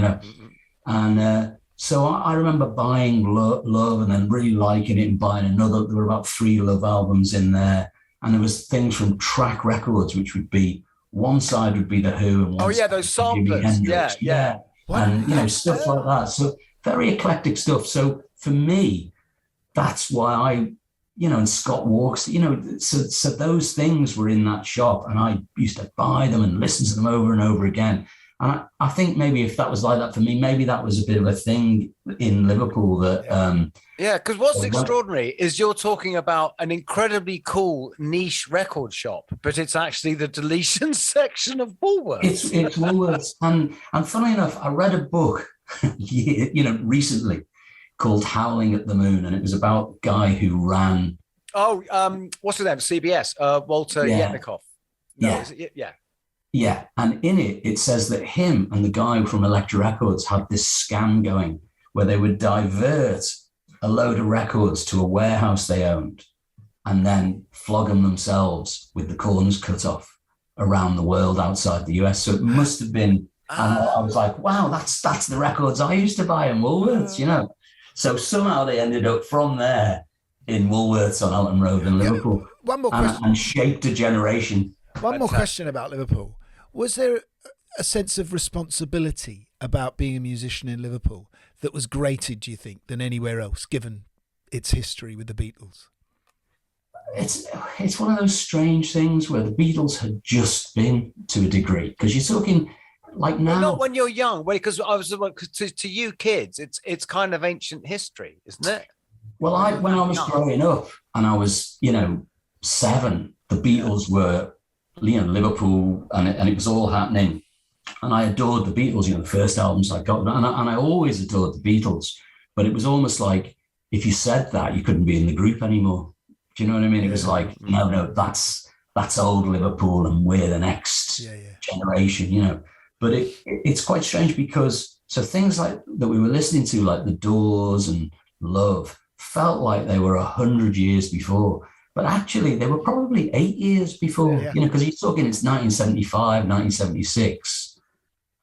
And so I remember buying Love and then really liking it and buying another. There were about 3 Love albums in there. And there was things from Track Records, which would be, one side would be The Who. And one those samplers. Yeah. And, stuff like that. So very eclectic stuff. So for me, that's why and Scott Walks, so those things were in that shop, and I used to buy them and listen to them over and over again. And I think maybe if that was like that for me, maybe that was a bit of a thing in Liverpool that... because what's extraordinary is you're talking about an incredibly cool niche record shop, but it's actually the deletion section of Woolworths. It's Woolworths. And funnily enough, I read a book, recently, called Howling at the Moon, and it was about a guy who ran... what's his name? CBS, Walter Yetnikoff. Yeah, and in it says that him and the guy from Elektra Records had this scam going where they would divert a load of records to a warehouse they owned and then flog them themselves with the corners cut off around the world outside the US. So it must have been... And I was like, wow, that's the records I used to buy in Woolworths, So somehow they ended up from there in Woolworths on Alton Road in Liverpool. One more question. And shaped a generation. One more question about Liverpool. Was there a sense of responsibility about being a musician in Liverpool that was greater, do you think, than anywhere else, given its history with the Beatles? It's one of those strange things where the Beatles had just been to a degree, because you're talking... Like now, not when you're young, because I was to you kids, it's kind of ancient history, isn't it? Well, when I was growing up and I was 7, the Beatles were Liverpool, and it was all happening, and I adored the Beatles. The first albums I got, and I always adored the Beatles. But it was almost like if you said that, you couldn't be in the group anymore. Do you know what I mean? It was like no, that's old Liverpool, and we're the next generation. But it's quite strange because So things like that we were listening to, like The Doors and Love, felt like they were 100 years before. But actually, they were probably 8 years before, because you're talking it's 1975, 1976,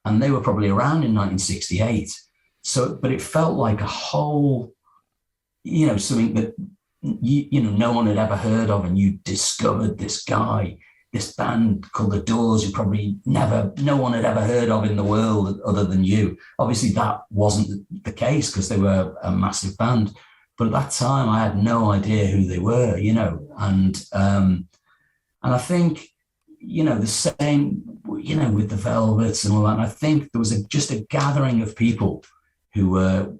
and they were probably around in 1968. So, but it felt like a whole, something that, no one had ever heard of, and you discovered this guy, this band called The Doors, who probably no one had ever heard of in the world other than you. Obviously, that wasn't the case because they were a massive band. But at that time, I had no idea who they were, and I think, the same, with the Velvets and all that. And I think there was just a gathering of people who were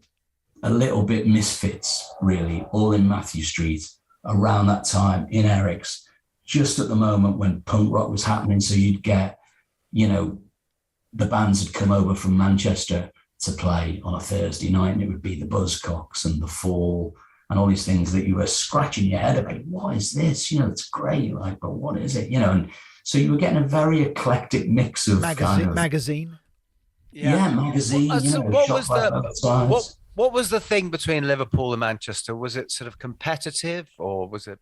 a little bit misfits, really, all in Matthew Street around that time in Eric's, just at the moment when punk rock was happening. So you'd get, the bands had come over from Manchester to play on a Thursday night, and it would be the Buzzcocks and the Fall and all these things that you were scratching your head about. What is this? It's great, like, but what is it? And so you were getting a very eclectic mix of magazine. Magazine. What was the thing between Liverpool and Manchester? Was it sort of competitive, or was it?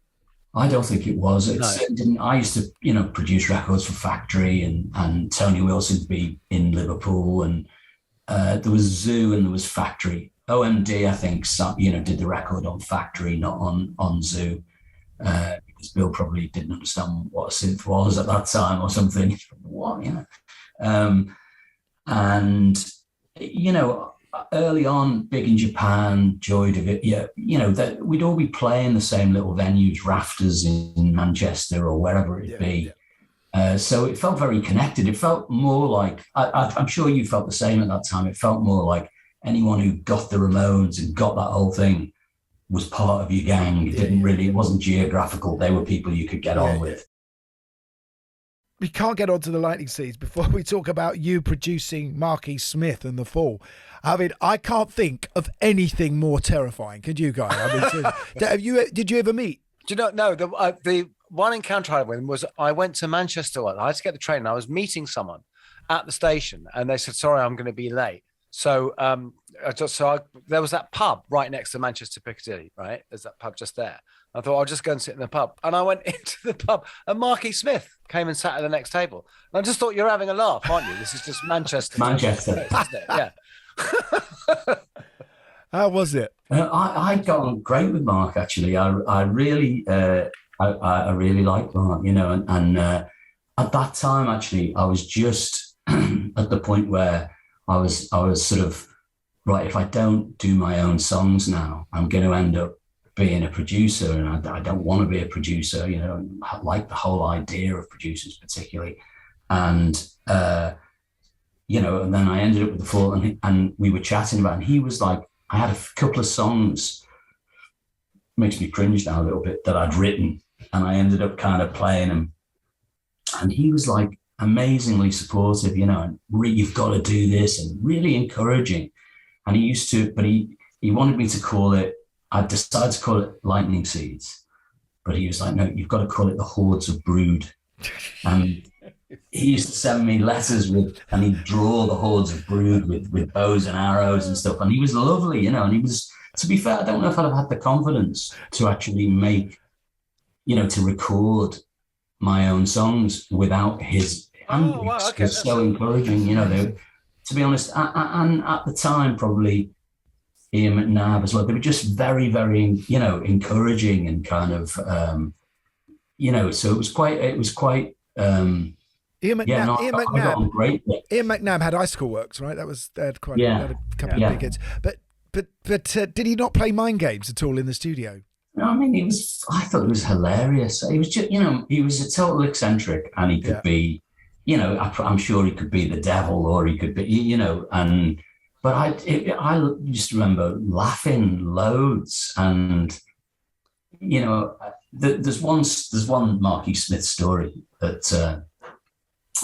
I don't think it was. It didn't. I used to, produce records for Factory, and Tony Wilson to be in Liverpool, and there was Zoo and there was Factory. OMD, I think, did the record on Factory, not on Zoo, because Bill probably didn't understand what a synth was at that time or something. What, and early on, big in Japan, Joy Division, that we'd all be playing the same little venues, Rafters in Manchester or wherever it be. So it felt very connected. It felt more like, I'm sure you felt the same at that time. It felt more like anyone who got the Ramones and got that whole thing was part of your gang. It wasn't geographical. They were people you could get on with. We can't get onto the Lightning Seeds before we talk about you producing Marky Smith and The Fall. I mean, I can't think of anything more terrifying. Could you guys? I mean, did you ever meet? Do you know? No, the one encounter I had with him was I went to Manchester. I had to get the train, and I was meeting someone at the station, and they said, "Sorry, I'm going to be late." So, there was that pub right next to Manchester Piccadilly, right? There's that pub just there. I thought I'll just go and sit in the pub, and I went into the pub, and Marky Smith came and sat at the next table. And I just thought, you're having a laugh, aren't you? This is just Manchester, isn't it? Yeah. How was it? I got on great with Mark, actually. I really liked Mark, and at that time, actually, I was just at the point where I was sort of, right, if I don't do my own songs now, I'm going to end up being a producer, and I don't want to be a producer, I like the whole idea of producers particularly. And, and then I ended up with The Fall, and we were chatting about it, and he was like, I had a couple of songs, makes me cringe now a little bit, that I'd written, and I ended up kind of playing them. And he was like amazingly supportive, and you've got to do this, and really encouraging. And he used to, but he wanted me to call it, I decided to call it Lightning Seeds, but he was like, no, you've got to call it The Hordes of Brood. And he used to send me letters and he'd draw the hordes of brood with bows and arrows and stuff. And he was lovely, and he was, to be fair, I don't know if I'd have had the confidence to actually make, to record my own songs without his It's so encouraging, to be honest. And at the time, probably Ian McNabb as well, they were just very, very, encouraging and kind of, so it was quite, Ian McNabb, I got on great. Ian McNabb had Icicle Works, right? They had a couple of big hits. But did he not play Mind Games at all in the studio? No, I mean, I thought it was hilarious. He was just, he was a total eccentric, and he could be, I'm sure he could be the devil, or he could be, but I just remember laughing loads. And, there's one Marky Smith story that,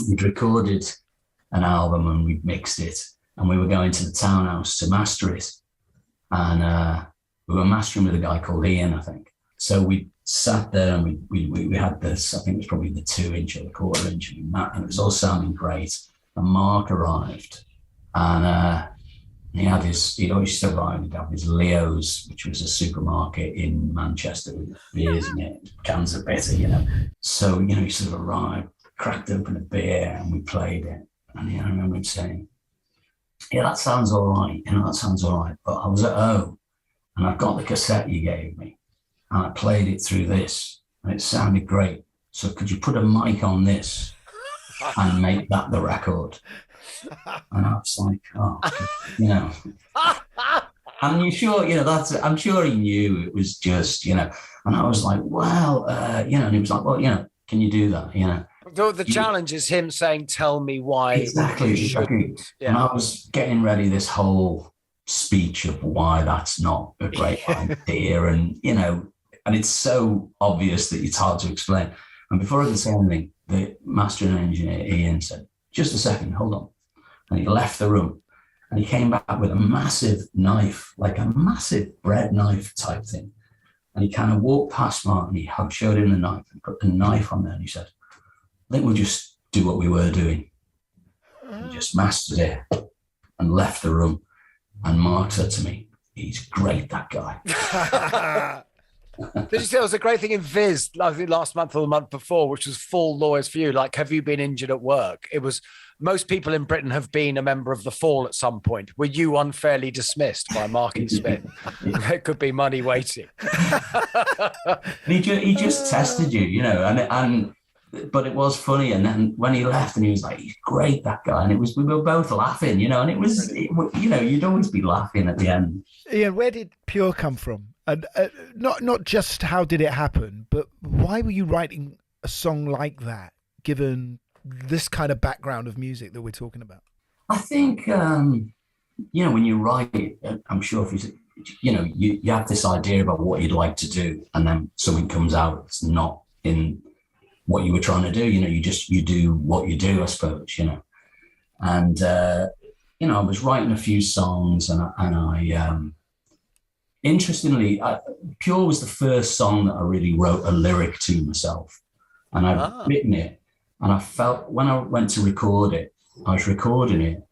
we'd recorded an album and we'd mixed it, and we were going to the townhouse to master it. And we were mastering with a guy called Ian, I think. So we sat there and we had this, I think it was probably the 2-inch or the 1/4 inch, and it was all sounding great. And Mark arrived, and And he always used to arrive, he'd have his Leo's, which was a supermarket in Manchester with beers in it, cans of bitter, you know. So, you know, he sort of arrived, cracked open a beer, and we played it. And I remember him saying, yeah, that sounds all right, you know, that sounds all right. But I was at home, and I've got the cassette you gave me, and I played it through this, and it sounded great. So could you put a mic on this and make that the record? And I was like, oh, you know. And you sure, you know, I'm sure he knew it was just, you know. And I was like, well, you know, and he was like, well, you know, can you do that, you know? The challenge is him saying, tell me why. Exactly. Yeah. And I was getting ready this whole speech of why that's not a great idea. And, you know, and it's so obvious that it's hard to explain. And before I could say anything, the master and engineer, Ian, said, just a second, hold on. And he left the room and he came back with a massive knife, like a massive bread knife type thing. And he kind of walked past Mark and he showed him the knife and put the knife on there. And he said, I think we'll just do what we were doing. And just mastered it and left the room. And Mark said to me, he's great, that guy. Did you say it was a great thing in Viz, I think last month or the month before, which was full lawyers for you? Like, have you been injured at work? It was, most people in Britain have been a member of the Fall at some point. Were you unfairly dismissed by Marky Smith? There could be money waiting. he just tested you, you know, but it was funny. And then when he left and he was like, he's great, that guy. And we were both laughing, you know, and you know, you'd always be laughing at the end. Ian, where did Pure come from? And not just how did it happen, but why were you writing a song like that, given this kind of background of music that we're talking about? I think, you know, when you write, I'm sure if you know, you have this idea about what you'd like to do, and then something comes out that's not in what you were trying to do. You know, you do what you do, I suppose, you know. And, you know, I was writing a few songs and I interestingly, Pure was the first song that I really wrote a lyric to myself. And I'd written it, and I felt when I went to record it, I was recording it,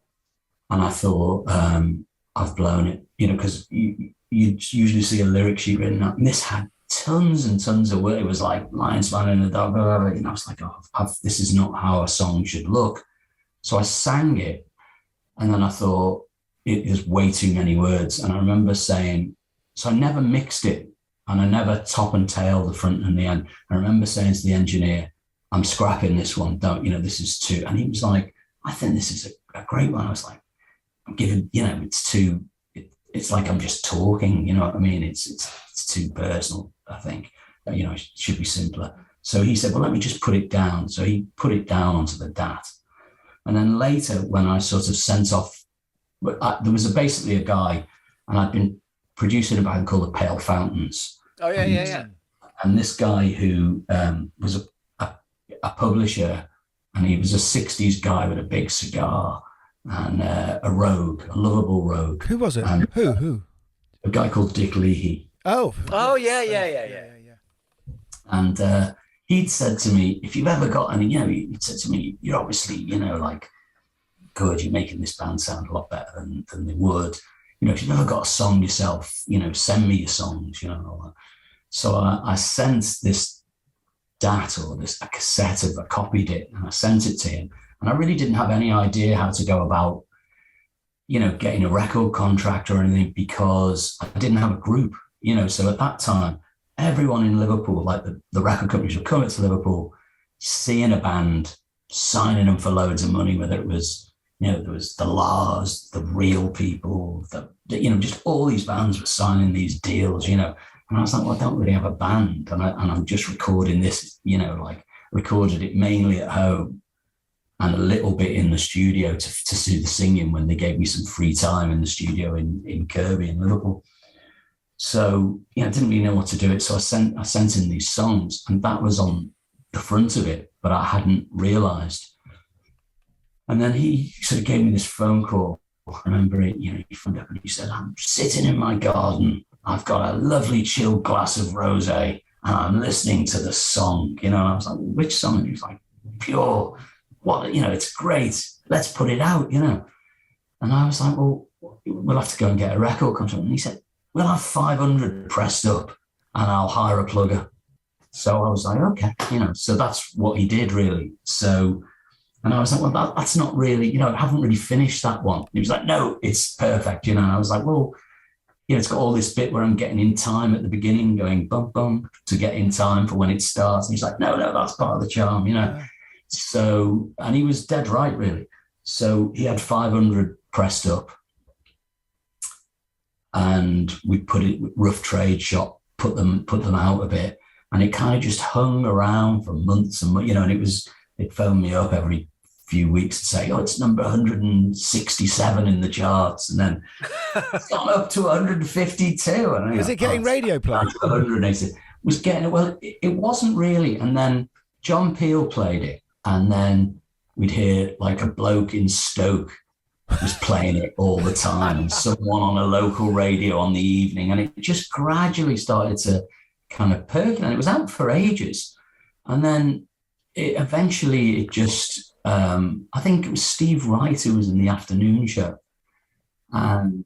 and I thought, I've blown it, you know, because you usually see a lyric sheet written up, and this had tons and tons of words. It was like lion smiling in the dark, and I was like, oh, this is not how a song should look. So I sang it, and then I thought, it is way too many words. And I remember saying, so I never mixed it, and I never top and tail the front and the end. I remember saying to the engineer, I'm scrapping this one, don't, you know, this is too. And he was like, I think this is a great one. I was like, I'm giving, you know, it's too, it's like I'm just talking, you know what I mean? It's too personal, I think. You know, it should be simpler. So he said, well, let me just put it down. So he put it down onto the DAT. And then later, when I sort of sent off, there was basically a guy, and I'd been producing a band called the Pale Fountains. Oh, yeah. And this guy who was a publisher, and he was a 60s guy with a big cigar and a rogue, a lovable rogue. Who was it? And, Who? A guy called Dick Leahy. Oh, yeah. And he'd said to me, if you've ever got any, you know, he'd said to me, you're obviously, you know, like, good, you're making this band sound a lot better than they would. You know, if you've ever got a song yourself, you know, send me your songs, you know. So I sent this DAT or a cassette of, I copied it and I sent it to him. And I really didn't have any idea how to go about, you know, getting a record contract or anything, because I didn't have a group, you know. So at that time, everyone in Liverpool, like the record companies would come into Liverpool, seeing a band, signing them for loads of money, whether it was, you know, there was the Lars, the Real People, you know, just all these bands were signing these deals, you know. And I was like, well, I don't really have a band. And I'm just recording this, you know, like recorded it mainly at home and a little bit in the studio to do the singing when they gave me some free time in the studio in Kirby in Liverpool. So, you know, I didn't really know what to do it. So I sent in these songs, and that was on the front of it, but I hadn't realized. And then he sort of gave me this phone call. I remember it, you know, he phoned up and he said, I'm sitting in my garden. I've got a lovely chilled glass of rosé and I'm listening to the song, you know. And I was like, which song? And he was like, Pure. What, you know, it's great. Let's put it out, you know. And I was like, well, we'll have to go and get a record contract. And he said, we'll have 500 pressed up and I'll hire a plugger. So I was like, okay, so that's what he did really. So, and I was like, well, that's not really, I haven't really finished that one. And he was like, no, it's perfect, And I was like, well, it's got all this bit where I'm getting in time at the beginning, going bum, bum, to get in time for when it starts. And he's like, no, that's part of the charm, Yeah. So, and he was dead right, really. So he had 500 pressed up and we put it with rough trade shop, put them out a bit. And it kind of just hung around for months and months, and it phoned me up every few weeks to say, it's number 167 in the charts. And then it's gone up to 152. And was it getting radio play? 180. Was getting, well, it wasn't really. And then John Peel played it. And then we'd hear like a bloke in Stoke was playing it all the time, and someone on a local radio on the evening. And it just gradually started to kind of percolate. It was out for ages. And then it just, I think it was Steve Wright who was in the afternoon show. And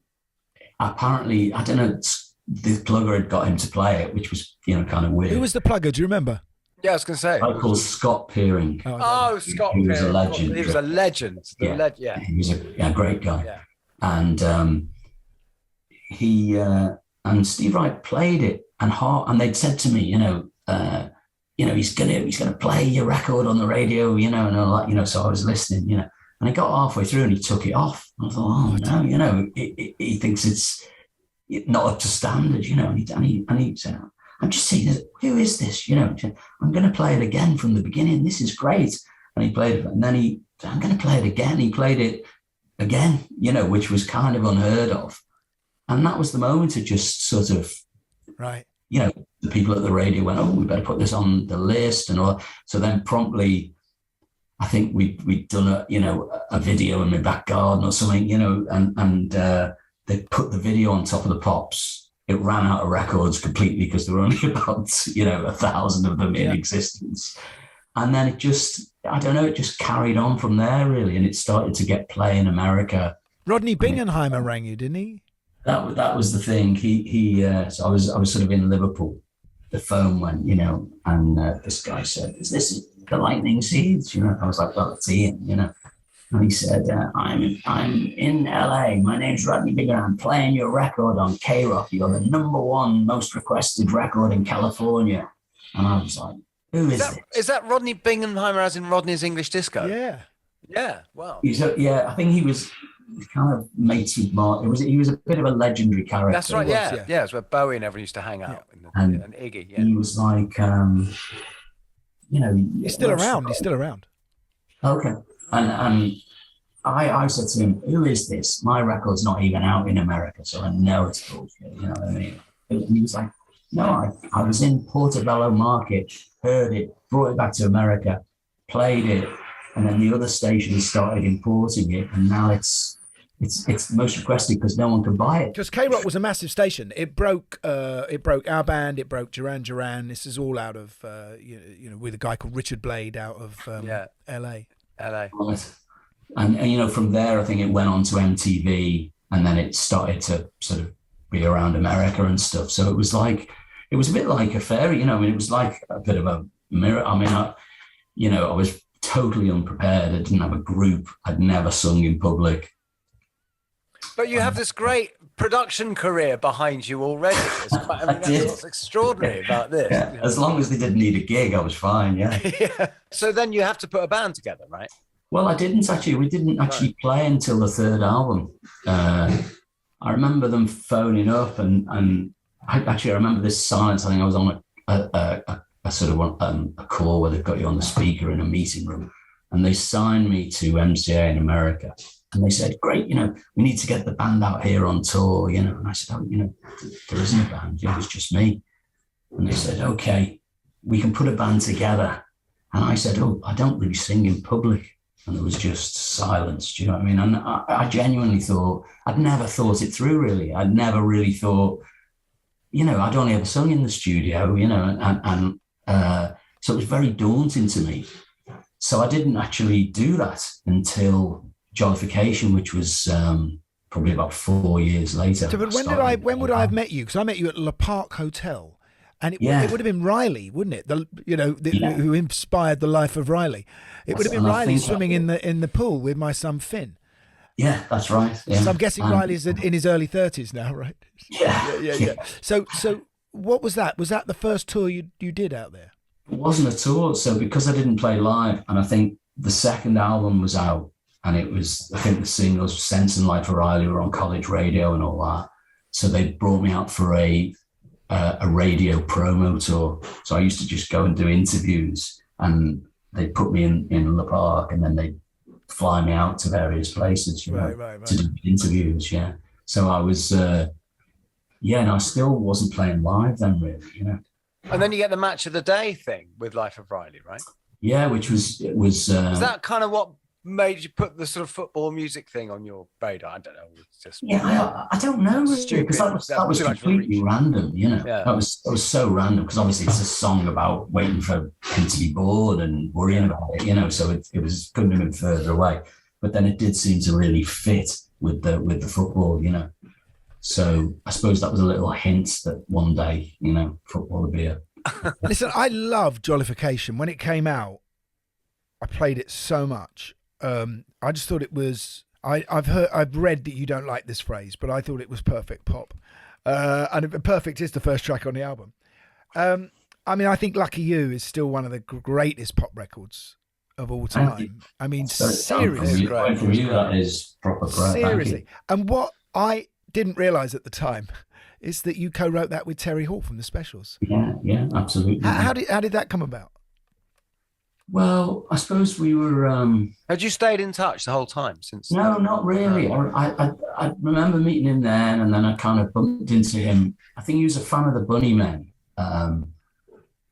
apparently, I don't know, the plugger had got him to play it, which was, kind of weird. Who was the plugger? Do you remember? Yeah, I was going to say. I called Scott Peering. Scott He was a legend. He was a legend. Yeah. He was a great guy. Yeah. And he and Steve Wright played it, and they'd said to me, he's gonna play your record on the radio, and all that, so I was listening, and I got halfway through and he took it off. And I thought, oh no, he thinks it's not up to standard, and he said, I'm just saying, who is this? I'm going to play it again from the beginning. This is great. And he played it, and then I'm going to play it again. He played it again, which was kind of unheard of. And that was the moment to just sort of, right. The people at the radio went, oh, we better put this on the list and all. So then promptly, I think we'd done a video in my back garden or something, and they put the video on top of the pops. It ran out of records completely because there were only about, 1,000 of them in existence. And then it just carried on from there, really. And it started to get play in America. Rodney Bingenheimer rang you, didn't he? That was the thing. So I was sort of in Liverpool. The phone went, and this guy said, is this the Lightning Seeds? I was like, well, it's Ian, And he said, I'm in LA. My name's Rodney Bigger. I'm playing your record on K-Rock. You're the number one most requested record in California. And I was like, who is this? Is that Rodney Bingenheimer as in Rodney's English Disco? Yeah. Yeah, wow. I think he was kind of mates with Mark. He was a bit of a legendary character. That's right, yeah. It's where Bowie and everyone used to hang out. Yeah. And Iggy, yeah. He was like, He's still around. Okay. And I said to him, who is this? My record's not even out in America, so I know it's bullshit, you know what I mean? And he was like, no, I was in Portobello Market, heard it, brought it back to America, played it, and then the other stations started importing it, and now it's most requested because no one can buy it. Because K-Rock was a massive station. It broke our band. It broke Duran Duran. This is all out of with a guy called Richard Blade out of LA. Right. And from there, I think it went on to MTV, and then it started to sort of be around America and stuff. So it was a bit like a fairy, it was like a bit of a mirror. I mean, I was totally unprepared. I didn't have a group. I'd never sung in public. But you have this great production career behind you already. That's what's extraordinary about this. Yeah. As long as they didn't need a gig, I was fine, yeah. So then you have to put a band together, right? Well, I didn't actually. We didn't actually play until the third album. I remember them phoning up, and I remember this silence. I think I was on a sort of a call where they've got you on the speaker in a meeting room, and they signed me to MCA in America. And they said, great, we need to get the band out here on tour, And I said, there isn't a band, it's just me. And they said, okay, we can put a band together. And I said, I don't really sing in public. And there was just silence, do you know what I mean? And I genuinely thought, I'd never thought it through, really. I'd never really thought, I'd only ever sung in the studio, and so it was very daunting to me. So I didn't actually do that until Jollification, which was probably about 4 years later. So, but when would I have met you? Because I met you at Le Parc Hotel, and it would have been Riley, wouldn't it? Who inspired the life of Riley? It would have been Riley swimming in the pool with my son Finn. Yeah, that's right. Yeah. So I'm guessing Riley's in his early 30s now, right? Yeah. So what was that? Was that the first tour you did out there? It wasn't a tour. So because I didn't play live, and I think the second album was out, and it was, I think the singles Sense and Life for Riley were on college radio and all that. So they brought me out for a radio promo tour. So I used to just go and do interviews, and they put me in Le Parc, and then they fly me out to various places, right. to do interviews. Yeah. So I was, and I still wasn't playing live then, really, And then you get the match of the day thing with Life of Riley, right? Yeah, which was. Was that kind of what made you put the sort of football music thing on your radar? I don't know. It's just I don't know, really, because that was completely random. That was so random, because obviously it's a song about waiting for him to be bored and worrying about it. So it couldn't have been further away. But then it did seem to really fit with the football. So I suppose that was a little hint that one day, football would be a. Listen, I love Jollification. When it came out, I played it so much. I just thought it was. I've read that you don't like this phrase, but I thought it was perfect pop, and Perfect is the first track on the album. I think Lucky You is still one of the greatest pop records of all time. I mean, seriously, for you, that is proper great. Seriously, and what I didn't realise at the time is that you co-wrote that with Terry Hall from the Specials. Yeah, absolutely. How did that come about? Well, I suppose we were. Had you stayed in touch the whole time since? No, not really. I remember meeting him then, and then I kind of bumped into him. I think he was a fan of the Bunnymen,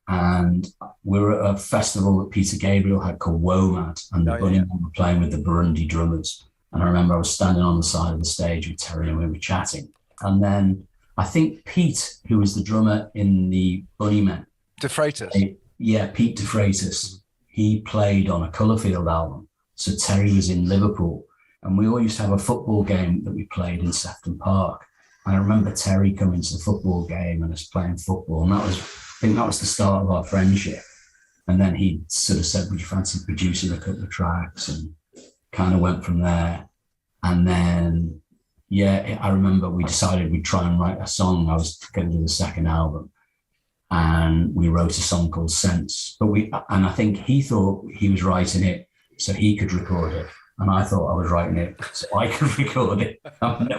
and we were at a festival that Peter Gabriel had called WOMAD, and the Bunnymen were playing with the Burundi drummers. And I remember I was standing on the side of the stage with Terry, and we were chatting. And then I think Pete, who was the drummer in the Bunnymen, De Freitas. Pete De Freitas. He played on a Colourfield album. So Terry was in Liverpool, and we all used to have a football game that we played in Sefton Park. And I remember Terry coming to the football game and us playing football. And I think that was the start of our friendship. And then he sort of said, would you fancy producing a couple of tracks? And kind of went from there. And then, I remember we decided we'd try and write a song. I was going to do the second album. And we wrote a song called Sense. And I think he thought he was writing it so he could record it. And I thought I was writing it so I could record it.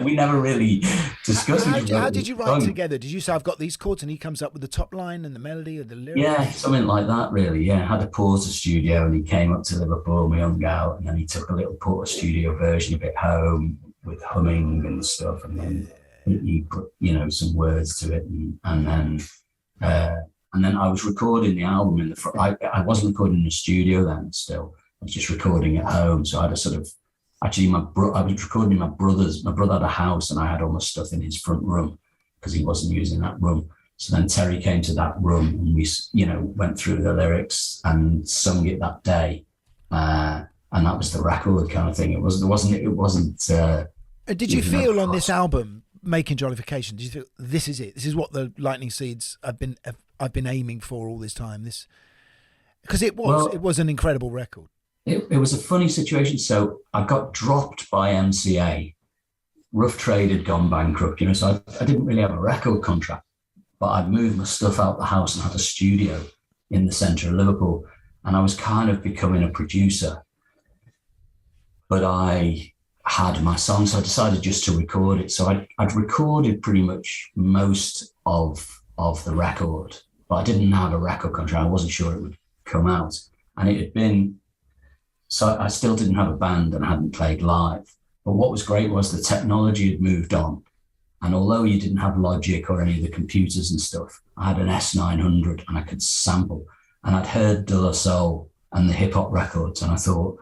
We never really discussed it. How did you write together? Did you say, I've got these chords, and he comes up with the top line and the melody or the lyrics? Yeah, something like that, really. Yeah, I had a Porter studio, and he came up to Liverpool, and we hung out, and then he took a little Porter studio version of it home with humming and stuff. And then he put, some words to it. And then I was recording the album in the front. I wasn't recording in the studio then still. I was just recording at home. So I had a sort of, I was recording in my brother's. My brother had a house, and I had all my stuff in his front room because he wasn't using that room. So then Terry came to that room, and we, went through the lyrics and sung it that day. And that was the record kind of thing. It wasn't. Did you feel on this album, making Jollification, did you feel this is it? This is what the Lightning Seeds I've been aiming for all this time. Because it was an incredible record. It was a funny situation. So I got dropped by MCA. Rough Trade had gone bankrupt, so I didn't really have a record contract, but I'd moved my stuff out the house and had a studio in the centre of Liverpool, and I was kind of becoming a producer. But I had my song, so I decided just to record it. So I'd recorded pretty much most of the record, but I didn't have a record contract. I wasn't sure it would come out. And it had been, so I still didn't have a band and I hadn't played live. But what was great was the technology had moved on. And although you didn't have Logic or any of the computers and stuff, I had an S900 and I could sample. And I'd heard De La Soul and the hip hop records, and I thought,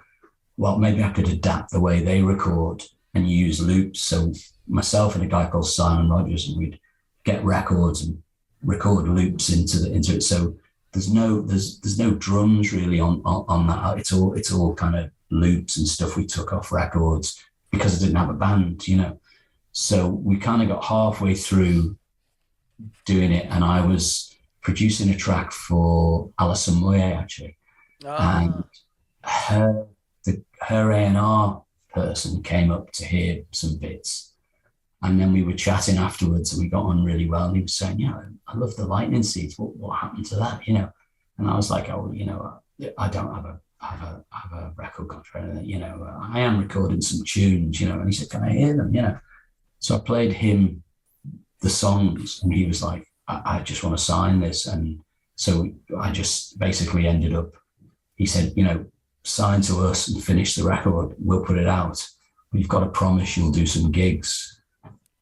well, maybe I could adapt the way they record and use loops. So myself and a guy called Simon Rogers, and we'd get records and record loops into it. So there's no drums really on that. It's all kind of loops and stuff we took off records because I didn't have a band, So we kind of got halfway through doing it, and I was producing a track for Alison Moyet, actually. And her A&R person came up to hear some bits. And then we were chatting afterwards, and we got on really well. And he was saying, yeah, I love the Lightning Seeds. What happened to that, you know? And I was like, oh, you know, I don't have a record contract, you know, I am recording some tunes, you know. And he said, can I hear them, you know? So I played him the songs, and he was like, I just want to sign this. And so I just basically ended up, he said, you know, sign to us and finish the record. We'll put it out. We've got to promise you'll do some gigs.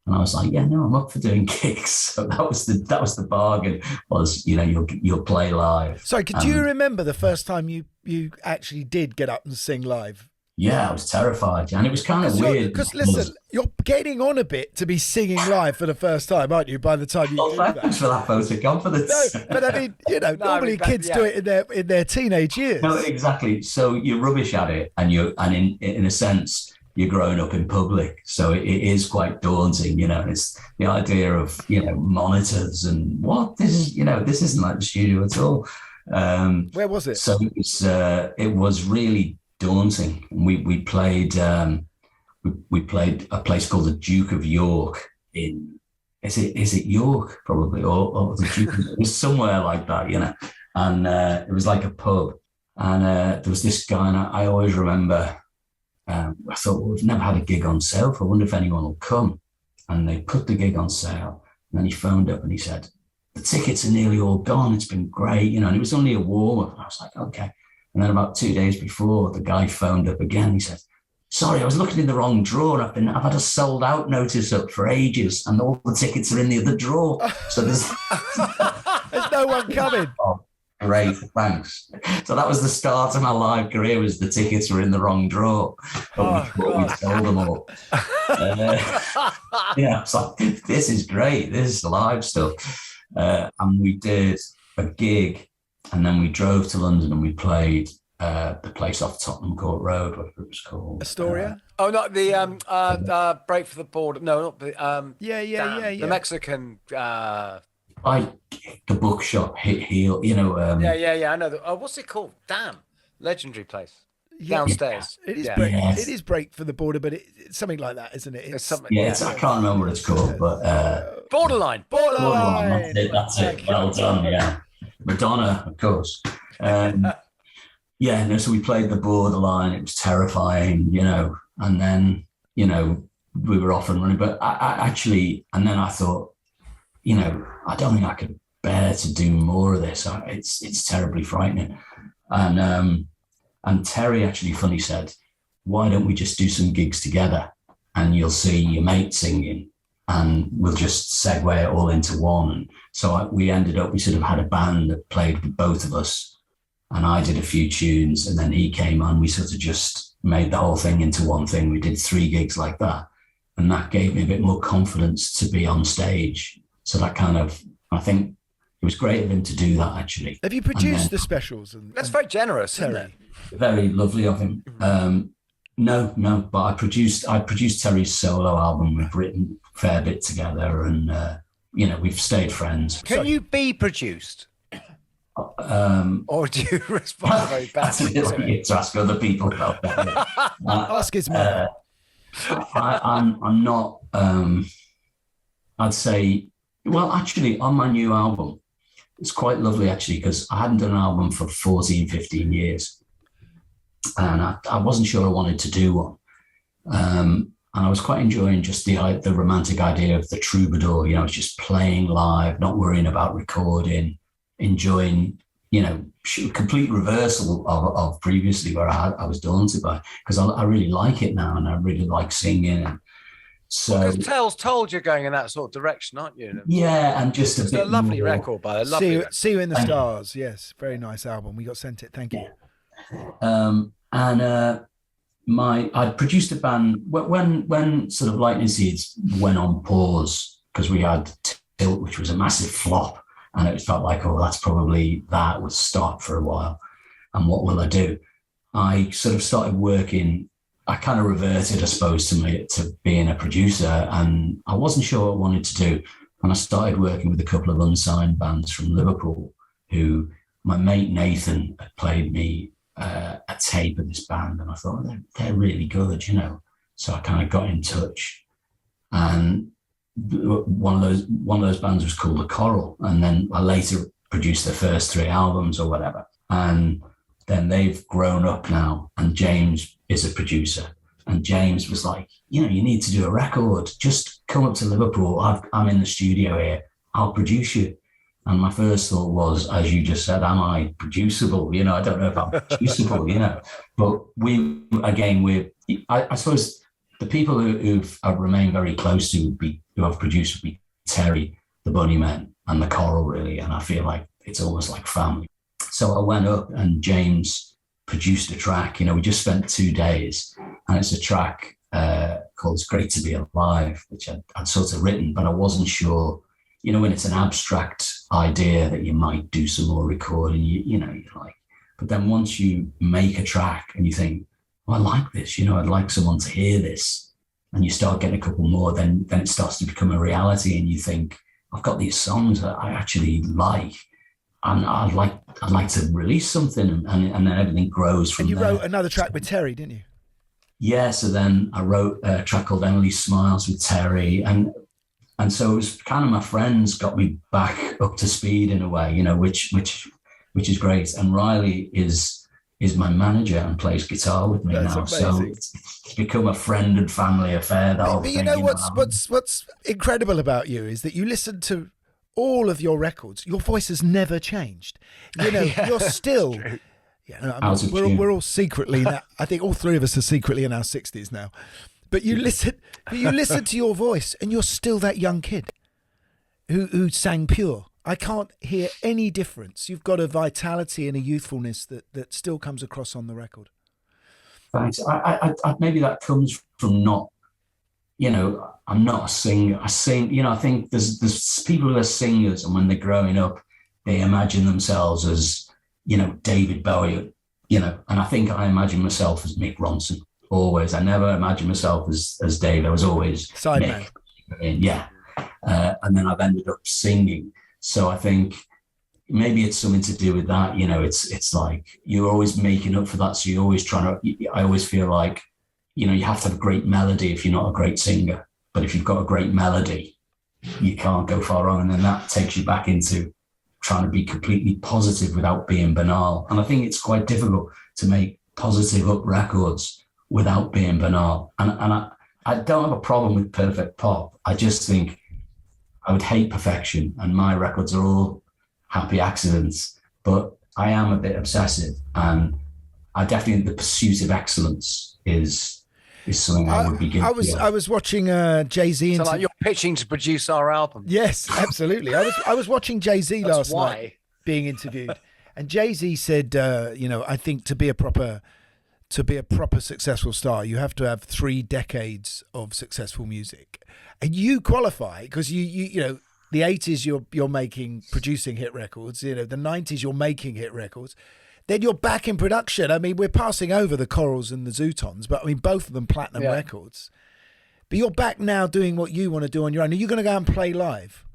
And I was like, yeah, no, I'm up for doing gigs. So that was the bargain, was, you know, you'll play live. Sorry, could you remember the first time you actually did get up and sing live? Yeah, I was terrified, and it was kind of weird. Because listen, you're getting on a bit to be singing live for the first time, aren't you? By the time you do that. Thanks for that vote of confidence. No, but I mean, you know, normally kids do it in their teenage years. No, exactly. So you're rubbish at it, and in a sense, you're growing up in public. So it is quite daunting, you know. And it's the idea of, you know, monitors and this isn't like the studio at all. Where was it? So it was really daunting. We played a place called the Duke of York in, is it York probably, or the Duke it was somewhere like that, you know. And it was like a pub, and there was this guy, and I always remember, I thought, well, we've never had a gig on sale, so I wonder if anyone will come. And they put the gig on sale, and then he phoned up and he said, the tickets are nearly all gone, it's been great, you know. And it was only a warm-up. I was like, okay. And then about 2 days before, the guy phoned up again. He said, sorry, I was looking in the wrong drawer. I've had a sold out notice up for ages, and all the tickets are in the other drawer. So there's no one coming. Oh, great, thanks. So that was the start of my live career, was the tickets were in the wrong drawer. But we sold them all. Yeah, I was like, this is great. This is the live stuff. And we did a gig, and then we drove to London, and we played the place off Tottenham Court Road, whatever it was called. Astoria? Not the Break for the Border. No, not the yeah. The Mexican by the bookshop, Heel, you know. Yeah. I know. What's it called? Damn, legendary place. Downstairs. It is yeah. break. Yes. It is Break for the Border, but it's something like that, isn't it? It's something. Yeah, I can't remember what it's called, but Borderline. That's it. Well done. Yeah, Madonna, of course. Yeah, no. So we played the Borderline. It was terrifying, you know. And then, you know, we were off and running. But I actually, and then I thought, you know, I don't think I could bear to do more of this. It's terribly frightening. And Terry actually funny said, why don't we just do some gigs together, and you'll see your mate singing, and we'll just segue it all into one. And so we sort of had a band that played with both of us, and I did a few tunes, and then he came on. We sort of just made the whole thing into one thing. We did 3 gigs like that, and that gave me a bit more confidence to be on stage. So that kind of, I think it was great of him to do that, actually. Have you produced the specials? That's very generous, isn't it? Very lovely of him. No, but I produced Terry's solo album. We've written a fair bit together, and you know, we've stayed friends. Can you be produced? Or do you respond very badly? To ask other people about that. Ask his mother. I'm not. I'd say, well, actually, on my new album, it's quite lovely, actually, because I hadn't done an album for 14, 15 years. And I wasn't sure I wanted to do one. And I was quite enjoying just the romantic idea of the troubadour, you know, just playing live, not worrying about recording, enjoying, you know, complete reversal of previously where I was daunted by, because I really like it now, and I really like singing. And so, because Tell's told you're going in that sort of direction, aren't you? Yeah, and just it's a lovely record by a lovely See You in the Stars. Yes, very nice album. We got sent it. Thank you. I'd produced a band when sort of Lightning Seeds went on pause, because we had Tilt, which was a massive flop, and it felt like, oh, that's probably that would stop for a while, and what will I do? I sort of started working I kind of reverted, I suppose, to being a producer, and I wasn't sure what I wanted to do. And I started working with a couple of unsigned bands from Liverpool who my mate Nathan had played me a tape of this band, and I thought they're really good, you know. So I kind of got in touch, and one of those bands was called The Coral, and then I later produced their first 3 albums or whatever. And then they've grown up now, and James is a producer. And James was like, you know, you need to do a record. Just come up to Liverpool. I'm in the studio here. I'll produce you. And my first thought was, as you just said, am I producible? You know, I don't know if I'm producible, you know. But I suppose the people I've remained very close to who I've produced would be Terry, the Bunnymen, and the Coral, really. And I feel like it's almost like family. So I went up and James produced a track. You know, we just spent 2 days, and it's a track called It's Great to Be Alive, which I'd sort of written, but I wasn't sure, you know, when it's an abstract idea that you might do some more recording, you know, you're like, but then once you make a track and you think, well, I like this, you know, I'd like someone to hear this, and you start getting a couple more, then it starts to become a reality, and you think, I've got these songs that I actually like, and I'd like to release something, and then everything grows from there. And you wrote another track with Terry, didn't you? Yeah, so then I wrote a track called Emily Smiles with Terry, and so it was kind of my friends got me back up to speed in a way, you know, which is great. And Riley is my manager and plays guitar with me now. Amazing. So it's become a friend and family affair. But you know what's incredible about you is that you listen to all of your records. Your voice has never changed. You know, you're still. Yeah, we're all secretly now. I think all 3 of us are secretly in our 60s now. But you listen to your voice, and you're still that young kid who sang pure. I can't hear any difference. You've got a vitality and a youthfulness that still comes across on the record. Thanks. I maybe that comes from not, you know, I'm not a singer. I sing, you know, I think there's people who are singers, and when they're growing up, they imagine themselves as, you know, David Bowie, you know, and I think I imagine myself as Mick Ronson. Always. I never imagined myself as Dave. I was always sideman. Yeah. And then I've ended up singing. So I think maybe it's something to do with that. You know, it's like you're always making up for that. So you're always I always feel like, you know, you have to have a great melody if you're not a great singer. But if you've got a great melody, you can't go far wrong. And then that takes you back into trying to be completely positive without being banal. And I think it's quite difficult to make positive up records without being banal. And I don't have a problem with perfect pop. I just think I would hate perfection, and my records are all happy accidents, but I am a bit obsessive, and I definitely think the pursuit of excellence is something I would be guilty of. I was watching Jay-Z. So like you're pitching to produce our album. Yes, absolutely. I was watching Jay-Z last night being interviewed, and Jay-Z said, you know, I think to be a proper successful star, you have to have 3 decades of successful music, and you qualify because you know, the 80s you're producing hit records, you know, the 90s you're making hit records, then you're back in production. I mean, we're passing over the Corals and the Zootons, but I mean, both of them platinum records. But you're back now doing what you want to do on your own. Are you going to go and play live?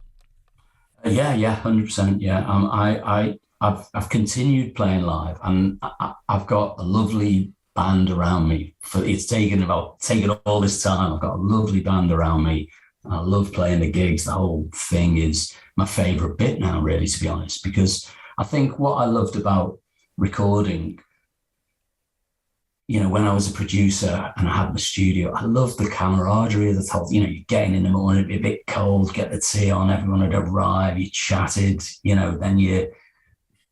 Yeah, 100%. Yeah, I've continued playing live, and I've got a lovely band around me. It's taken all this time. I've got a lovely band around me. I love playing the gigs. The whole thing is my favorite bit now, really, to be honest, because I think what I loved about recording, you know, when I was a producer and I had my studio, I loved the camaraderie of the whole, you know, you're getting in the morning, it'd be a bit cold, get the tea on, everyone would arrive, you chatted, you know, then you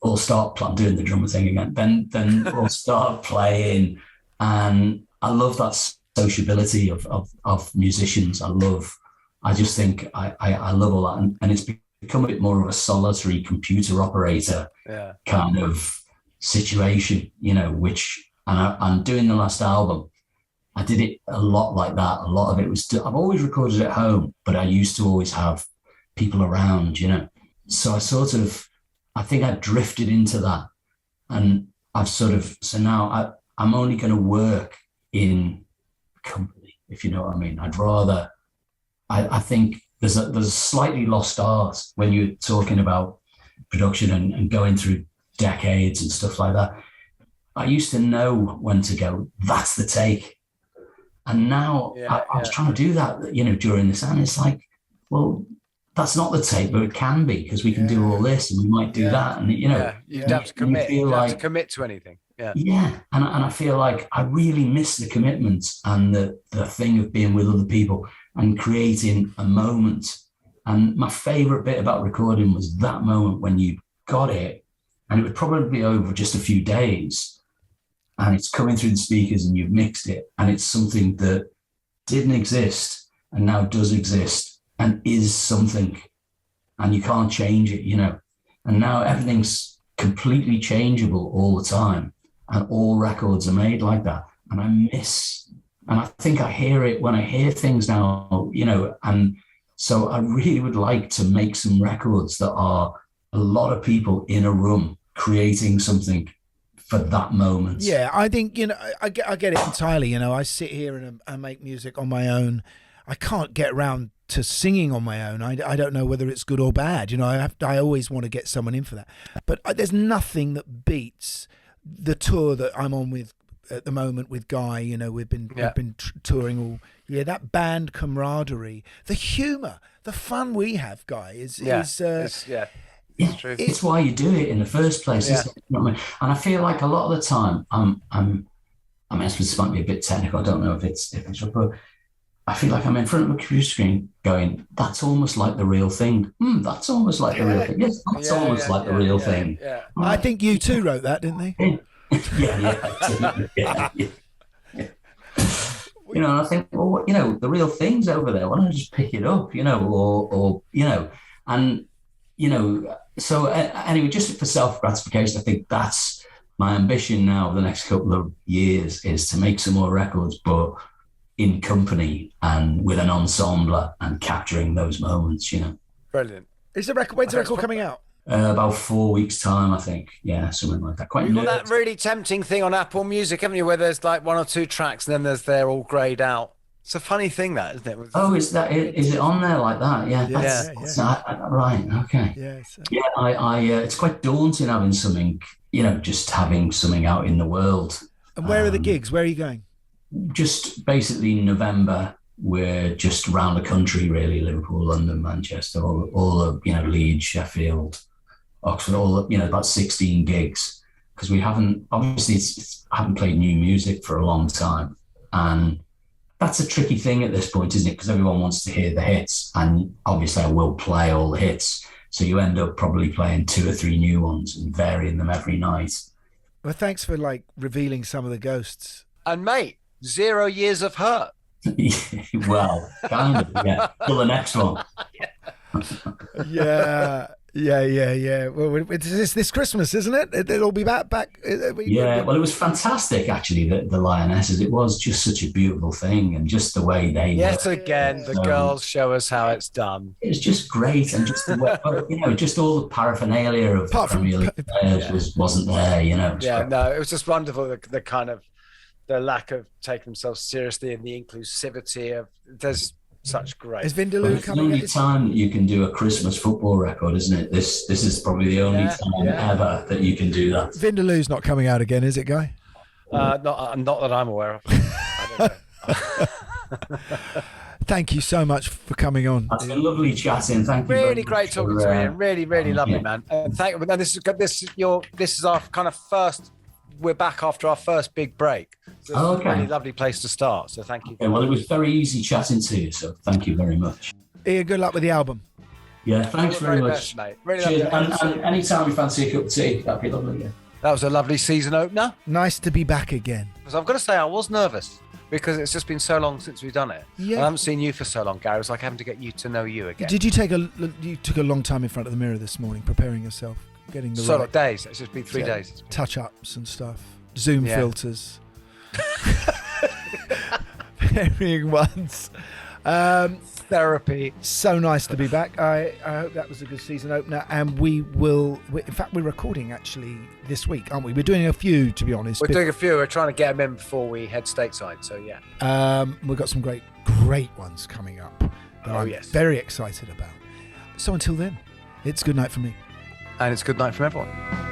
all start, I'm doing the drummer thing again, then we'll start playing. And I love that sociability of musicians. I just think I love all that. And it's become a bit more of a solitary computer operator kind of situation, you know, and doing the last album, I did it a lot like that. A lot of it was, I've always recorded at home, but I used to always have people around, you know. So I think I drifted into that, and so now I'm only going to work in company, if you know what I mean. I'd rather, I think there's a slightly lost art when you're talking about production and going through decades and stuff like that. I used to know when to go, that's the take. And now I was trying to do that, you know, during this, and it's like, well, that's not the take, but it can be, because we can do all this and we might do that. And, you know, you have to commit. You have to commit to anything. Yeah. And I feel like I really miss the commitment and the thing of being with other people and creating a moment. And my favorite bit about recording was that moment when you got it, and it would probably be over just a few days, and it's coming through the speakers and you've mixed it, and it's something that didn't exist and now does exist and is something, and you can't change it, you know. And now everything's completely changeable all the time, and all records are made like that. And I miss, and I think I hear it when I hear things now, you know. And so I really would like to make some records that are a lot of people in a room creating something for that moment. Yeah, I think, you know, I get it entirely. You know, I sit here and I make music on my own. I can't get around to singing on my own. I don't know whether it's good or bad. You know, I always want to get someone in for that. But there's nothing that beats the tour that I'm on with at the moment with Guy. You know, we've been touring all. Yeah, that band camaraderie, the humour, the fun we have, Guy, is true. It's why you do it in the first place, isn't it? You know what I mean? And I feel like a lot of the time, I mean, this might be a bit technical. I don't know if it's right, but I feel like I'm in front of a computer screen going, that's almost like the real thing. That's almost like the real thing. Yes, that's almost like the real thing. Yeah. I think U2 wrote that, didn't they? Yeah. You know, and I think, well, you know, the real thing's over there. Why don't I just pick it up, you know, or you know, and, you know, so anyway, just for self-gratification, I think that's my ambition now for the next couple of years, is to make some more records, but in company and with an ensemble and capturing those moments, you know. Brilliant. When's the record coming out? About 4 weeks' time, I think. Yeah, something like that. You've got that really tempting thing on Apple Music, haven't you, where there's like 1 or 2 tracks and then they're all greyed out. It's a funny thing, that, isn't it? Oh, is it on there like that? Yeah. That's right. Okay. It's quite daunting having something, you know, just having something out in the world. And where are the gigs? Where are you going? Just basically November. We're just around the country, really. Liverpool, London, Manchester, all of, you know, Leeds, Sheffield, Oxford, all, you know, about 16 gigs. Because we haven't played new music for a long time. And that's a tricky thing at this point, isn't it? Because everyone wants to hear the hits, and obviously I will play all the hits. So you end up probably playing 2 or 3 new ones and varying them every night. Well, thanks for like revealing some of the ghosts. And mate, 0 years of hurt. Well, kind of, yeah. Till the next one. Yeah. Well, it's this Christmas, isn't it? It'll be back. Yeah, well, it was fantastic, actually, the Lionesses. It was just such a beautiful thing, and just the way they... Yet again, the girls show us how it's done. It was just great, and just the way, you know, just all the paraphernalia of the Premier League players wasn't there, you know. It was just wonderful, the kind of, the lack of taking themselves seriously and the inclusivity of... There's such great... Is Vindaloo coming? It's the only time that you can do a Christmas football record, isn't it? This is probably the only time ever that you can do that. Vindaloo's not coming out again, is it, Guy? Not that I'm aware of. I don't know. Thank you so much for coming on. It's been lovely chatting. Thank you. Really great talking to you, Ian. Really lovely, man. And thank you. And this is our kind of first... We're back after our first big break. So it's a really lovely place to start. So thank you. Okay, well, it was very easy chatting to you, so thank you very much. Ian, good luck with the album. Yeah, thanks very much. Best, mate. Really cheers. And anytime you fancy a cup of tea, that'd be lovely. Yeah. That was a lovely season opener. Nice to be back again. Because I've got to say, I was nervous because it's just been so long since we've done it. Yeah. I haven't seen you for so long, Gary. It was like having to get you to know you again. Did you took a long time in front of the mirror this morning, preparing yourself, getting the right days. It's just been 3 days. Touch-ups and stuff. Zoom filters. Varying ones. Therapy. So nice to be back. I hope that was a good season opener, and we're recording actually this week, aren't we? We're doing a few, to be honest. We're doing a few. We're trying to get them in before we head stateside, so yeah. We've got some great ones coming up that I'm very excited about. So until then, it's good night from me. And it's good night from everyone.